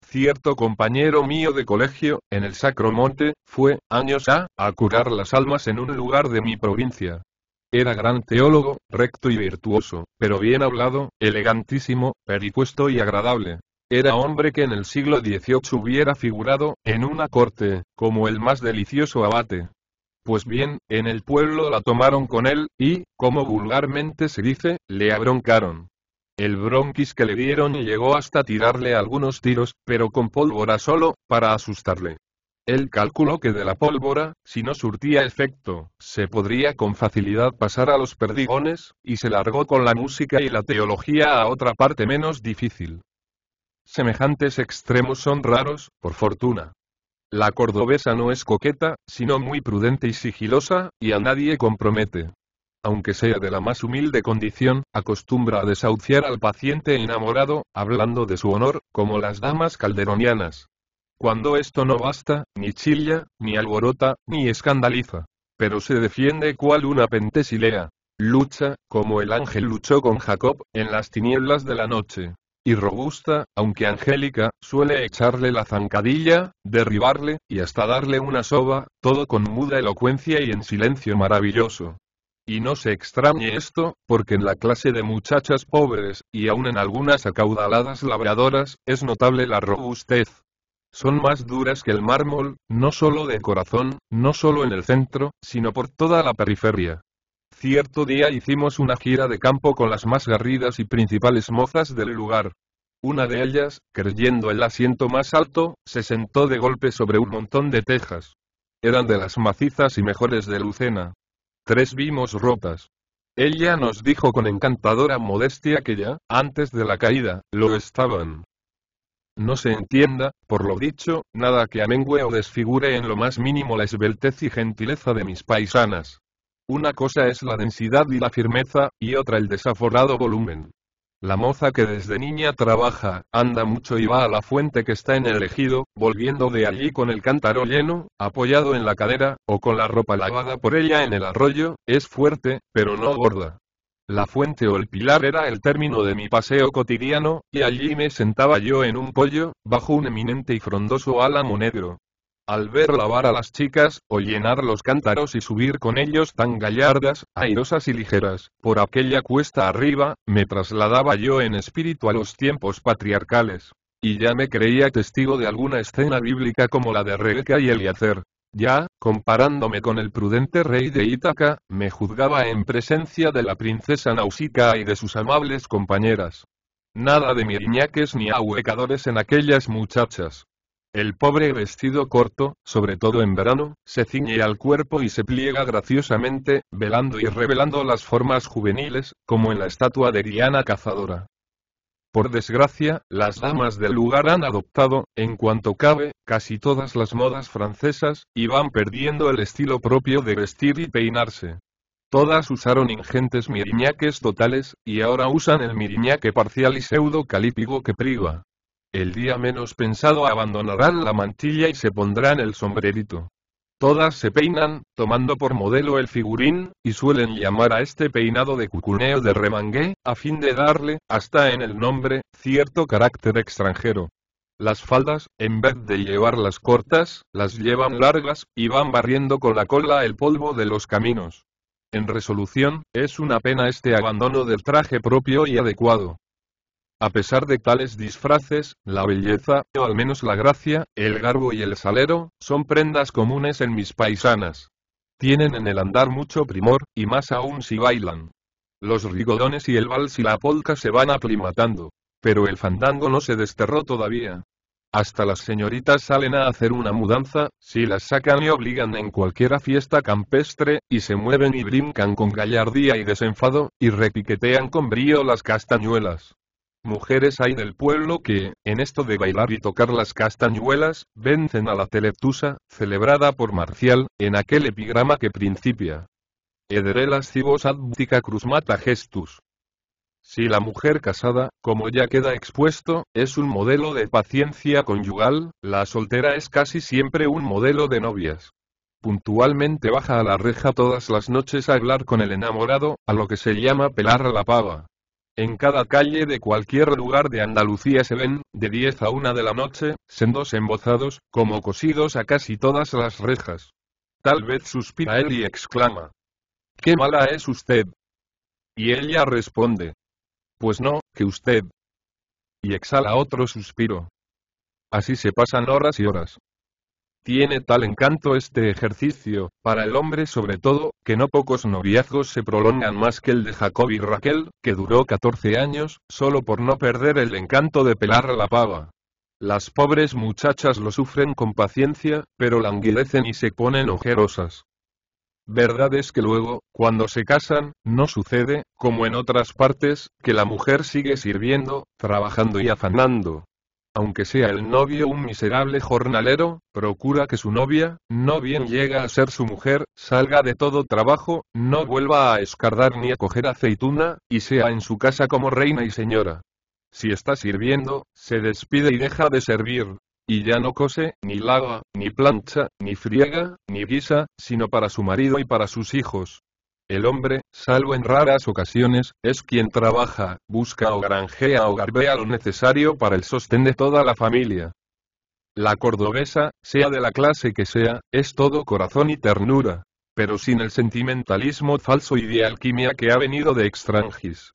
S1: Cierto compañero mío de colegio, en el Sacro Monte, fue, años a curar las almas en un lugar de mi provincia. Era gran teólogo, recto y virtuoso, pero bien hablado, elegantísimo, peripuesto y agradable. Era hombre que en el siglo XVIII hubiera figurado, en una corte, como el más delicioso abate. Pues bien, en el pueblo la tomaron con él, y, como vulgarmente se dice, le abroncaron. El bronquis que le dieron llegó hasta tirarle algunos tiros, pero con pólvora solo, para asustarle. Él calculó que de la pólvora, si no surtía efecto, se podría con facilidad pasar a los perdigones, y se largó con la música y la teología a otra parte menos difícil. Semejantes extremos son raros, por fortuna. La cordobesa no es coqueta, sino muy prudente y sigilosa, y a nadie compromete. Aunque sea de la más humilde condición, acostumbra a desahuciar al paciente enamorado, hablando de su honor, como las damas calderonianas. Cuando esto no basta, ni chilla, ni alborota, ni escandaliza. Pero se defiende cual una pentesilea. Lucha, como el ángel luchó con Jacob, en las tinieblas de la noche. Y robusta, aunque angélica, suele echarle la zancadilla, derribarle, y hasta darle una soba, todo con muda elocuencia y en silencio maravilloso. Y no se extrañe esto, porque en la clase de muchachas pobres, y aun en algunas acaudaladas labradoras, es notable la robustez. Son más duras que el mármol, no solo de corazón, no solo en el centro, sino por toda la periferia. Cierto día hicimos una gira de campo con las más garridas y principales mozas del lugar. Una de ellas, creyendo el asiento más alto, se sentó de golpe sobre un montón de tejas. Eran de las macizas y mejores de Lucena. 3 vimos rotas. Ella nos dijo con encantadora modestia que ya, antes de la caída, lo estaban. No se entienda, por lo dicho, nada que amengüe o desfigure en lo más mínimo la esbeltez y gentileza de mis paisanas. Una cosa es la densidad y la firmeza, y otra el desaforado volumen. La moza que desde niña trabaja, anda mucho y va a la fuente que está en el ejido, volviendo de allí con el cántaro lleno, apoyado en la cadera, o con la ropa lavada por ella en el arroyo, es fuerte, pero no gorda. La fuente o el pilar era el término de mi paseo cotidiano, y allí me sentaba yo en un poyo, bajo un eminente y frondoso álamo negro. Al ver lavar a las chicas, o llenar los cántaros y subir con ellos tan gallardas, airosas y ligeras, por aquella cuesta arriba, me trasladaba yo en espíritu a los tiempos patriarcales. Y ya me creía testigo de alguna escena bíblica como la de Rebeca y Eliezer. Ya, comparándome con el prudente rey de Ítaca, me juzgaba en presencia de la princesa Nausicaa y de sus amables compañeras. Nada de miriñaques ni ahuecadores en aquellas muchachas. El pobre vestido corto, sobre todo en verano, se ciñe al cuerpo y se pliega graciosamente, velando y revelando las formas juveniles, como en la estatua de Diana cazadora. Por desgracia, las damas del lugar han adoptado, en cuanto cabe, casi todas las modas francesas, y van perdiendo el estilo propio de vestir y peinarse. Todas usaron ingentes miriñaques totales, y ahora usan el miriñaque parcial y pseudo-calípigo que priva. El día menos pensado abandonarán la mantilla y se pondrán el sombrerito. Todas se peinan, tomando por modelo el figurín, y suelen llamar a este peinado de cucuneo de remangué, a fin de darle, hasta en el nombre, cierto carácter extranjero. Las faldas, en vez de llevarlas cortas, las llevan largas, y van barriendo con la cola el polvo de los caminos. En resolución, es una pena este abandono del traje propio y adecuado. A pesar de tales disfraces, la belleza, o al menos la gracia, el garbo y el salero, son prendas comunes en mis paisanas. Tienen en el andar mucho primor, y más aún si bailan. Los rigodones y el vals y la polka se van aclimatando. Pero el fandango no se desterró todavía. Hasta las señoritas salen a hacer una mudanza, si las sacan y obligan en cualquiera fiesta campestre, y se mueven y brincan con gallardía y desenfado, y repiquetean con brío las castañuelas. Mujeres hay del pueblo que, en esto de bailar y tocar las castañuelas, vencen a la teleptusa, celebrada por Marcial, en aquel epigrama que principia. Edere lascivos advtica cruzmata gestus. Si la mujer casada, como ya queda expuesto, es un modelo de paciencia conyugal, la soltera es casi siempre un modelo de novias. Puntualmente baja a la reja todas las noches a hablar con el enamorado, a lo que se llama pelar la pava. En cada calle de cualquier lugar de Andalucía se ven, de 10 a 1 de la noche, sendos embozados, como cosidos a casi todas las rejas. Tal vez suspira él y exclama: «¡Qué mala es usted!». Y ella responde: «Pues no, que usted». Y exhala otro suspiro. Así se pasan horas y horas. Tiene tal encanto este ejercicio, para el hombre sobre todo, que no pocos noviazgos se prolongan más que el de Jacob y Raquel, que duró 14 años, solo por no perder el encanto de pelar a la pava. Las pobres muchachas lo sufren con paciencia, pero languidecen y se ponen ojerosas. Verdad es que luego, cuando se casan, no sucede, como en otras partes, que la mujer sigue sirviendo, trabajando y afanando. Aunque sea el novio un miserable jornalero, procura que su novia, no bien llega a ser su mujer, salga de todo trabajo, no vuelva a escardar ni a coger aceituna, y sea en su casa como reina y señora. Si está sirviendo, se despide y deja de servir. Y ya no cose, ni lava, ni plancha, ni friega, ni guisa, sino para su marido y para sus hijos. El hombre, salvo en raras ocasiones, es quien trabaja, busca o granjea o garbea lo necesario para el sostén de toda la familia. La cordobesa, sea de la clase que sea, es todo corazón y ternura, pero sin el sentimentalismo falso y de alquimia que ha venido de extranjis.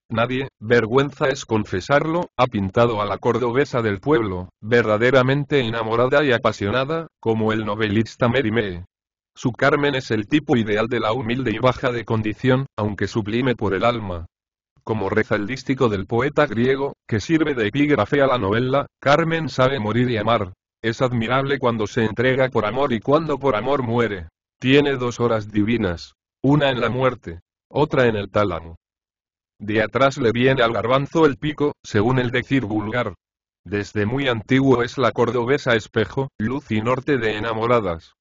S1: Nadie, vergüenza es confesarlo, ha pintado a la cordobesa del pueblo, verdaderamente enamorada y apasionada, como el novelista Mérimée. Su Carmen es el tipo ideal de la humilde y baja de condición, aunque sublime por el alma. Como reza el dístico del poeta griego, que sirve de epígrafe a la novela, Carmen sabe morir y amar. Es admirable cuando se entrega por amor y cuando por amor muere. Tiene 2 horas divinas. Una en la muerte, otra en el tálamo. De atrás le viene al garbanzo el pico, según el decir vulgar. Desde muy antiguo es la cordobesa espejo, luz y norte de enamoradas.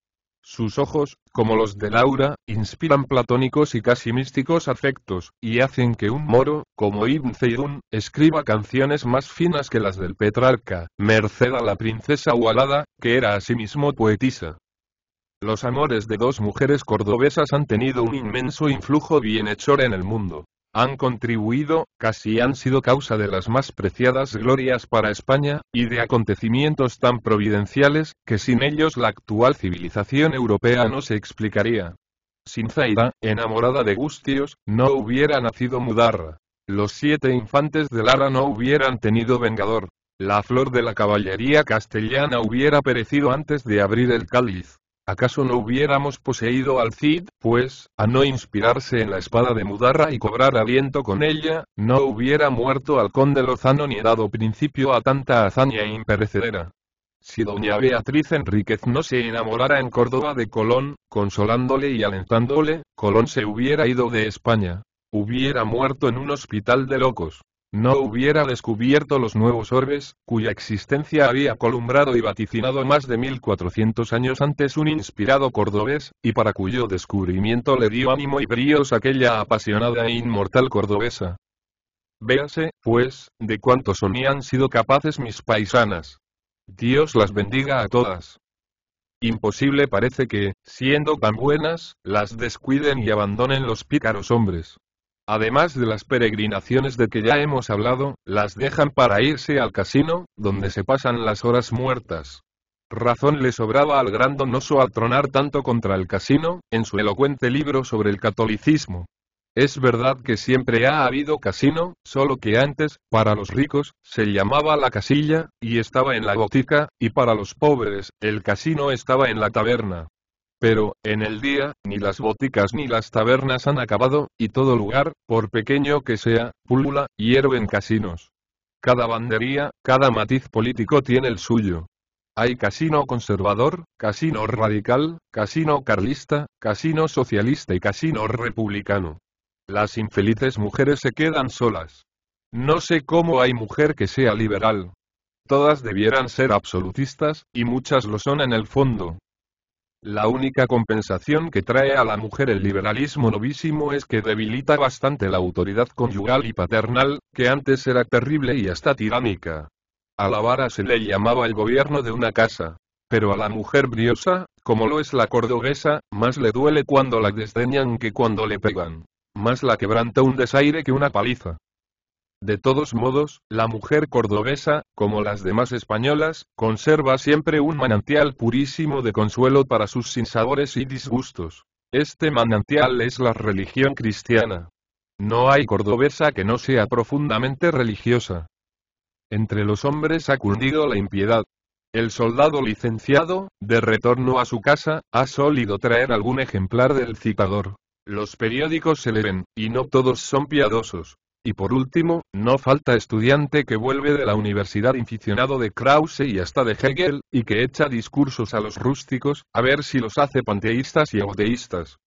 S1: Sus ojos, como los de Laura, inspiran platónicos y casi místicos afectos, y hacen que un moro, como Ibn Zeidún, escriba canciones más finas que las del Petrarca, merced a la princesa Ualada, que era asimismo poetisa. Los amores de dos mujeres cordobesas han tenido un inmenso influjo bienhechor en el mundo. Han contribuido, casi han sido causa de las más preciadas glorias para España, y de acontecimientos tan providenciales, que sin ellos la actual civilización europea no se explicaría. Sin Zaida, enamorada de Gustios, no hubiera nacido Mudarra. Los 7 infantes de Lara no hubieran tenido vengador. La flor de la caballería castellana hubiera perecido antes de abrir el cáliz. ¿Acaso no hubiéramos poseído al Cid? Pues, a no inspirarse en la espada de Mudarra y cobrar aliento con ella, no hubiera muerto al conde Lozano ni dado principio a tanta hazaña imperecedera. Si doña Beatriz Enríquez no se enamorara en Córdoba de Colón, consolándole y alentándole, Colón se hubiera ido de España. Hubiera muerto en un hospital de locos. No hubiera descubierto los nuevos orbes, cuya existencia había columbrado y vaticinado más de 1400 años antes un inspirado cordobés, y para cuyo descubrimiento le dio ánimo y bríos aquella apasionada e inmortal cordobesa. Véase, pues, de cuánto son y han sido capaces mis paisanas. Dios las bendiga a todas. Imposible parece que, siendo tan buenas, las descuiden y abandonen los pícaros hombres. Además de las peregrinaciones de que ya hemos hablado, las dejan para irse al casino, donde se pasan las horas muertas. Razón le sobraba al gran Donoso al tronar tanto contra el casino, en su elocuente libro sobre el catolicismo. Es verdad que siempre ha habido casino, solo que antes, para los ricos, se llamaba la casilla, y estaba en la botica, y para los pobres, el casino estaba en la taberna. Pero, en el día, ni las boticas ni las tabernas han acabado, y todo lugar, por pequeño que sea, pulula, hierven casinos. Cada bandería, cada matiz político tiene el suyo. Hay casino conservador, casino radical, casino carlista, casino socialista y casino republicano. Las infelices mujeres se quedan solas. No sé cómo hay mujer que sea liberal. Todas debieran ser absolutistas, y muchas lo son en el fondo. La única compensación que trae a la mujer el liberalismo novísimo es que debilita bastante la autoridad conyugal y paternal, que antes era terrible y hasta tiránica. A la vara se le llamaba el gobierno de una casa. Pero a la mujer briosa, como lo es la cordobesa, más le duele cuando la desdeñan que cuando le pegan. Más la quebranta un desaire que una paliza. De todos modos, la mujer cordobesa, como las demás españolas, conserva siempre un manantial purísimo de consuelo para sus sinsabores y disgustos. Este manantial es la religión cristiana. No hay cordobesa que no sea profundamente religiosa. Entre los hombres ha cundido la impiedad. El soldado licenciado, de retorno a su casa, ha solido traer algún ejemplar del citador. Los periódicos se leen, y no todos son piadosos. Y por último, no falta estudiante que vuelve de la universidad inficionado de Krause y hasta de Hegel, y que echa discursos a los rústicos, a ver si los hace panteístas y auteístas.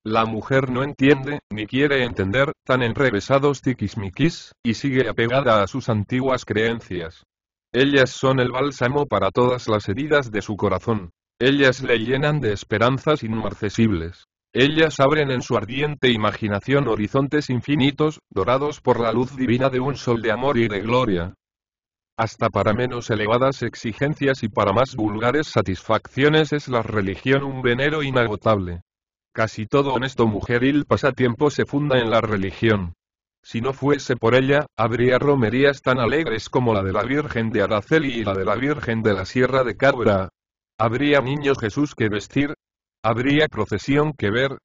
S1: La mujer no entiende, ni quiere entender, tan enrevesados tiquismiquis, y sigue apegada a sus antiguas creencias. Ellas son el bálsamo para todas las heridas de su corazón. Ellas le llenan de esperanzas inmarcesibles. Ellas abren en su ardiente imaginación horizontes infinitos, dorados por la luz divina de un sol de amor y de gloria. Hasta para menos elevadas exigencias y para más vulgares satisfacciones es la religión un venero inagotable. Casi todo honesto mujeril pasatiempo se funda en la religión. Si no fuese por ella, habría romerías tan alegres como la de la Virgen de Araceli y la de la Virgen de la Sierra de Cabra. Habría niños Jesús que vestir. Habría procesión que ver.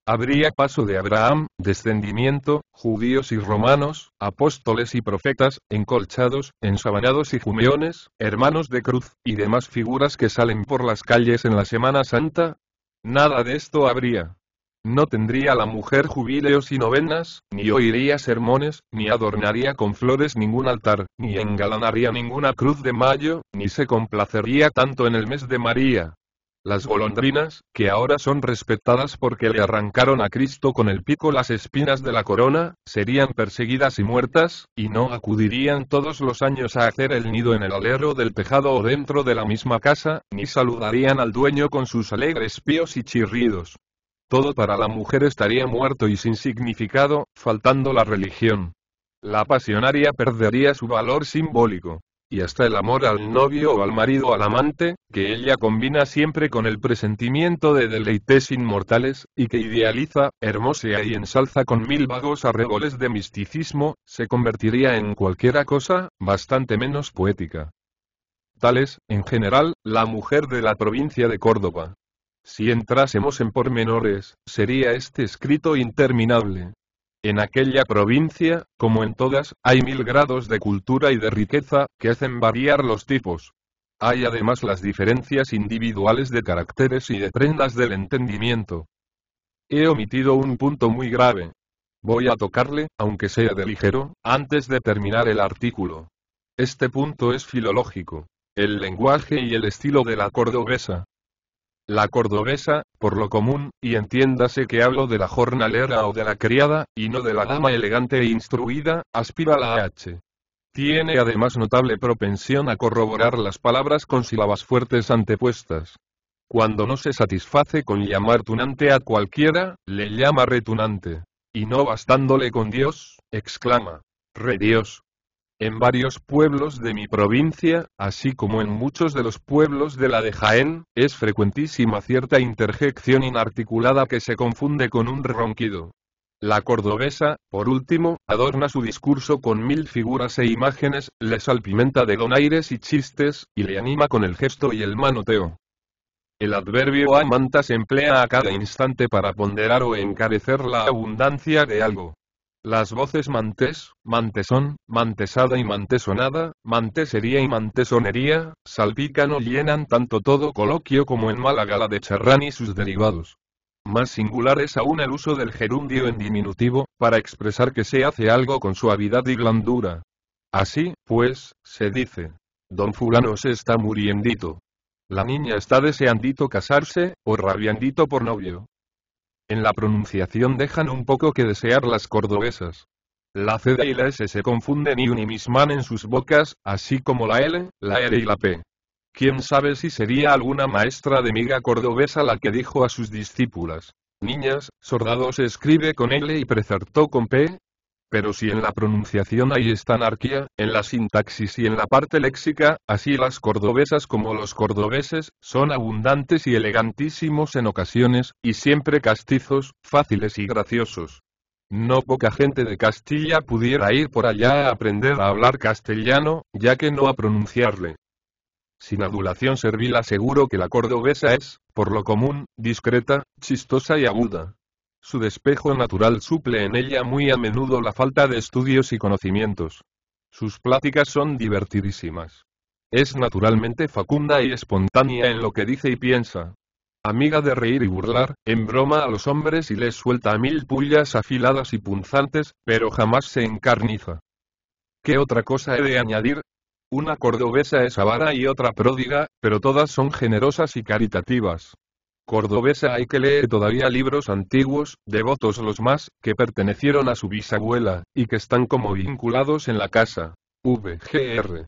S1: Habría paso de Abraham, descendimiento, judíos y romanos, apóstoles y profetas, encolchados, ensabanados y jumeones, hermanos de cruz, y demás figuras que salen por las calles en la Semana Santa. Nada de esto habría. No tendría la mujer jubileos y novenas, ni oiría sermones, ni adornaría con flores ningún altar, ni engalanaría ninguna cruz de mayo, ni se complacería tanto en el mes de María. Las golondrinas, que ahora son respetadas porque le arrancaron a Cristo con el pico las espinas de la corona, serían perseguidas y muertas, y no acudirían todos los años a hacer el nido en el alero del tejado o dentro de la misma casa, ni saludarían al dueño con sus alegres píos y chirridos. Todo para la mujer estaría muerto y sin significado, faltando la religión. La pasionaria perdería su valor simbólico. Y hasta el amor al novio o al marido o al amante, que ella combina siempre con el presentimiento de deleites inmortales, y que idealiza, hermosea y ensalza con mil vagos arregoles de misticismo, se convertiría en cualquiera cosa, bastante menos poética. Tal es, en general, la mujer de la provincia de Córdoba. Si entrásemos en pormenores, sería este escrito interminable. En aquella provincia, como en todas, hay 1000 grados de cultura y de riqueza, que hacen variar los tipos. Hay además las diferencias individuales de caracteres y de prendas del entendimiento. He omitido un punto muy grave. Voy a tocarle, aunque sea de ligero, antes de terminar el artículo. Este punto es filológico. El lenguaje y el estilo de la cordobesa. La cordobesa, por lo común, y entiéndase que hablo de la jornalera o de la criada, y no de la dama elegante e instruida, aspira a la H. Tiene además notable propensión a corroborar las palabras con sílabas fuertes antepuestas. Cuando no se satisface con llamar tunante a cualquiera, le llama retunante. Y no bastándole con Dios, exclama, redios. En varios pueblos de mi provincia, así como en muchos de los pueblos de la de Jaén, es frecuentísima cierta interjección inarticulada que se confunde con un ronquido. La cordobesa, por último, adorna su discurso con 1000 figuras e imágenes, le salpimenta de donaires y chistes, y le anima con el gesto y el manoteo. El adverbio a manta se emplea a cada instante para ponderar o encarecer la abundancia de algo. Las voces mantés, mantesón, mantesada y mantesonada, mantesería y mantesonería, salpican o llenan tanto todo coloquio como en Málaga la de charrán y sus derivados. Más singular es aún el uso del gerundio en diminutivo, para expresar que se hace algo con suavidad y blandura. Así, pues, se dice, don fulano se está muriendito. La niña está deseandito casarse, o rabiandito por novio. En la pronunciación dejan un poco que desear las cordobesas. La C y la S se confunden y unimisman en sus bocas, así como la L, la R y la P. ¿Quién sabe si sería alguna maestra de miga cordobesa la que dijo a sus discípulas, niñas, sordado se escribe con L y precertó con P? Pero si en la pronunciación hay esta anarquía, en la sintaxis y en la parte léxica, así las cordobesas como los cordobeses, son abundantes y elegantísimos en ocasiones, y siempre castizos, fáciles y graciosos. No poca gente de Castilla pudiera ir por allá a aprender a hablar castellano, ya que no a pronunciarle. Sin adulación servil aseguro que la cordobesa es, por lo común, discreta, chistosa y aguda. Su despejo natural suple en ella muy a menudo la falta de estudios y conocimientos. Sus pláticas son divertidísimas. Es naturalmente facunda y espontánea en lo que dice y piensa. Amiga de reír y burlar, en broma a los hombres y les suelta 1000 pullas afiladas y punzantes, pero jamás se encarniza. ¿Qué otra cosa he de añadir? Una cordobesa es avara y otra pródiga, pero todas son generosas y caritativas. Cordobesa hay que leer todavía libros antiguos, devotos los más, que pertenecieron a su bisabuela, y que están como vinculados en la casa. Vgr.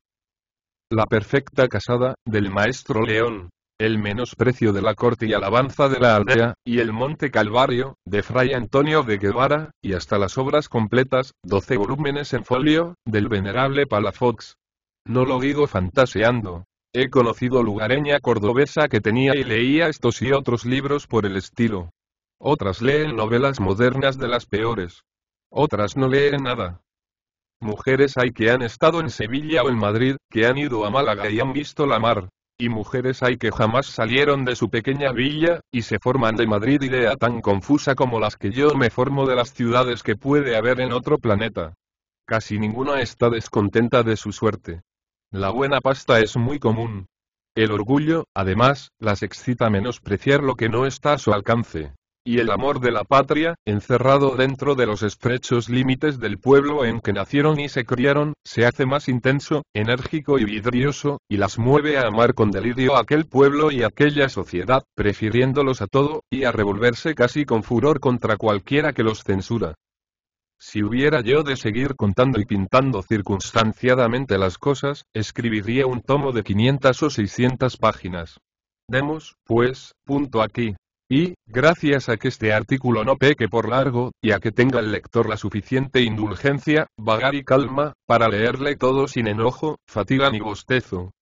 S1: La perfecta casada, del maestro León. El menosprecio de la corte y alabanza de la aldea, y el Monte Calvario, de Fray Antonio de Guevara, y hasta las obras completas, 12 volúmenes en folio, del venerable Palafox. No lo digo fantaseando. He conocido lugareña cordobesa que tenía y leía estos y otros libros por el estilo. Otras leen novelas modernas de las peores. Otras no leen nada. Mujeres hay que han estado en Sevilla o en Madrid, que han ido a Málaga y han visto la mar. Y mujeres hay que jamás salieron de su pequeña villa, y se forman de Madrid idea tan confusa como las que yo me formo de las ciudades que puede haber en otro planeta. Casi ninguna está descontenta de su suerte. La buena pasta es muy común. El orgullo, además, las excita a menospreciar lo que no está a su alcance. y el amor de la patria, encerrado dentro de los estrechos límites del pueblo en que nacieron y se criaron, se hace más intenso, enérgico y vidrioso, y las mueve a amar con delirio aquel pueblo y aquella sociedad, prefiriéndolos a todo, y a revolverse casi con furor contra cualquiera que los censura. Si hubiera yo de seguir contando y pintando circunstanciadamente las cosas, escribiría un tomo de 500 o 600 páginas. Demos, pues, punto aquí. Y, gracias a que este artículo no peque por largo, y a que tenga el lector la suficiente indulgencia, vagar y calma, para leerle todo sin enojo, fatiga ni bostezo,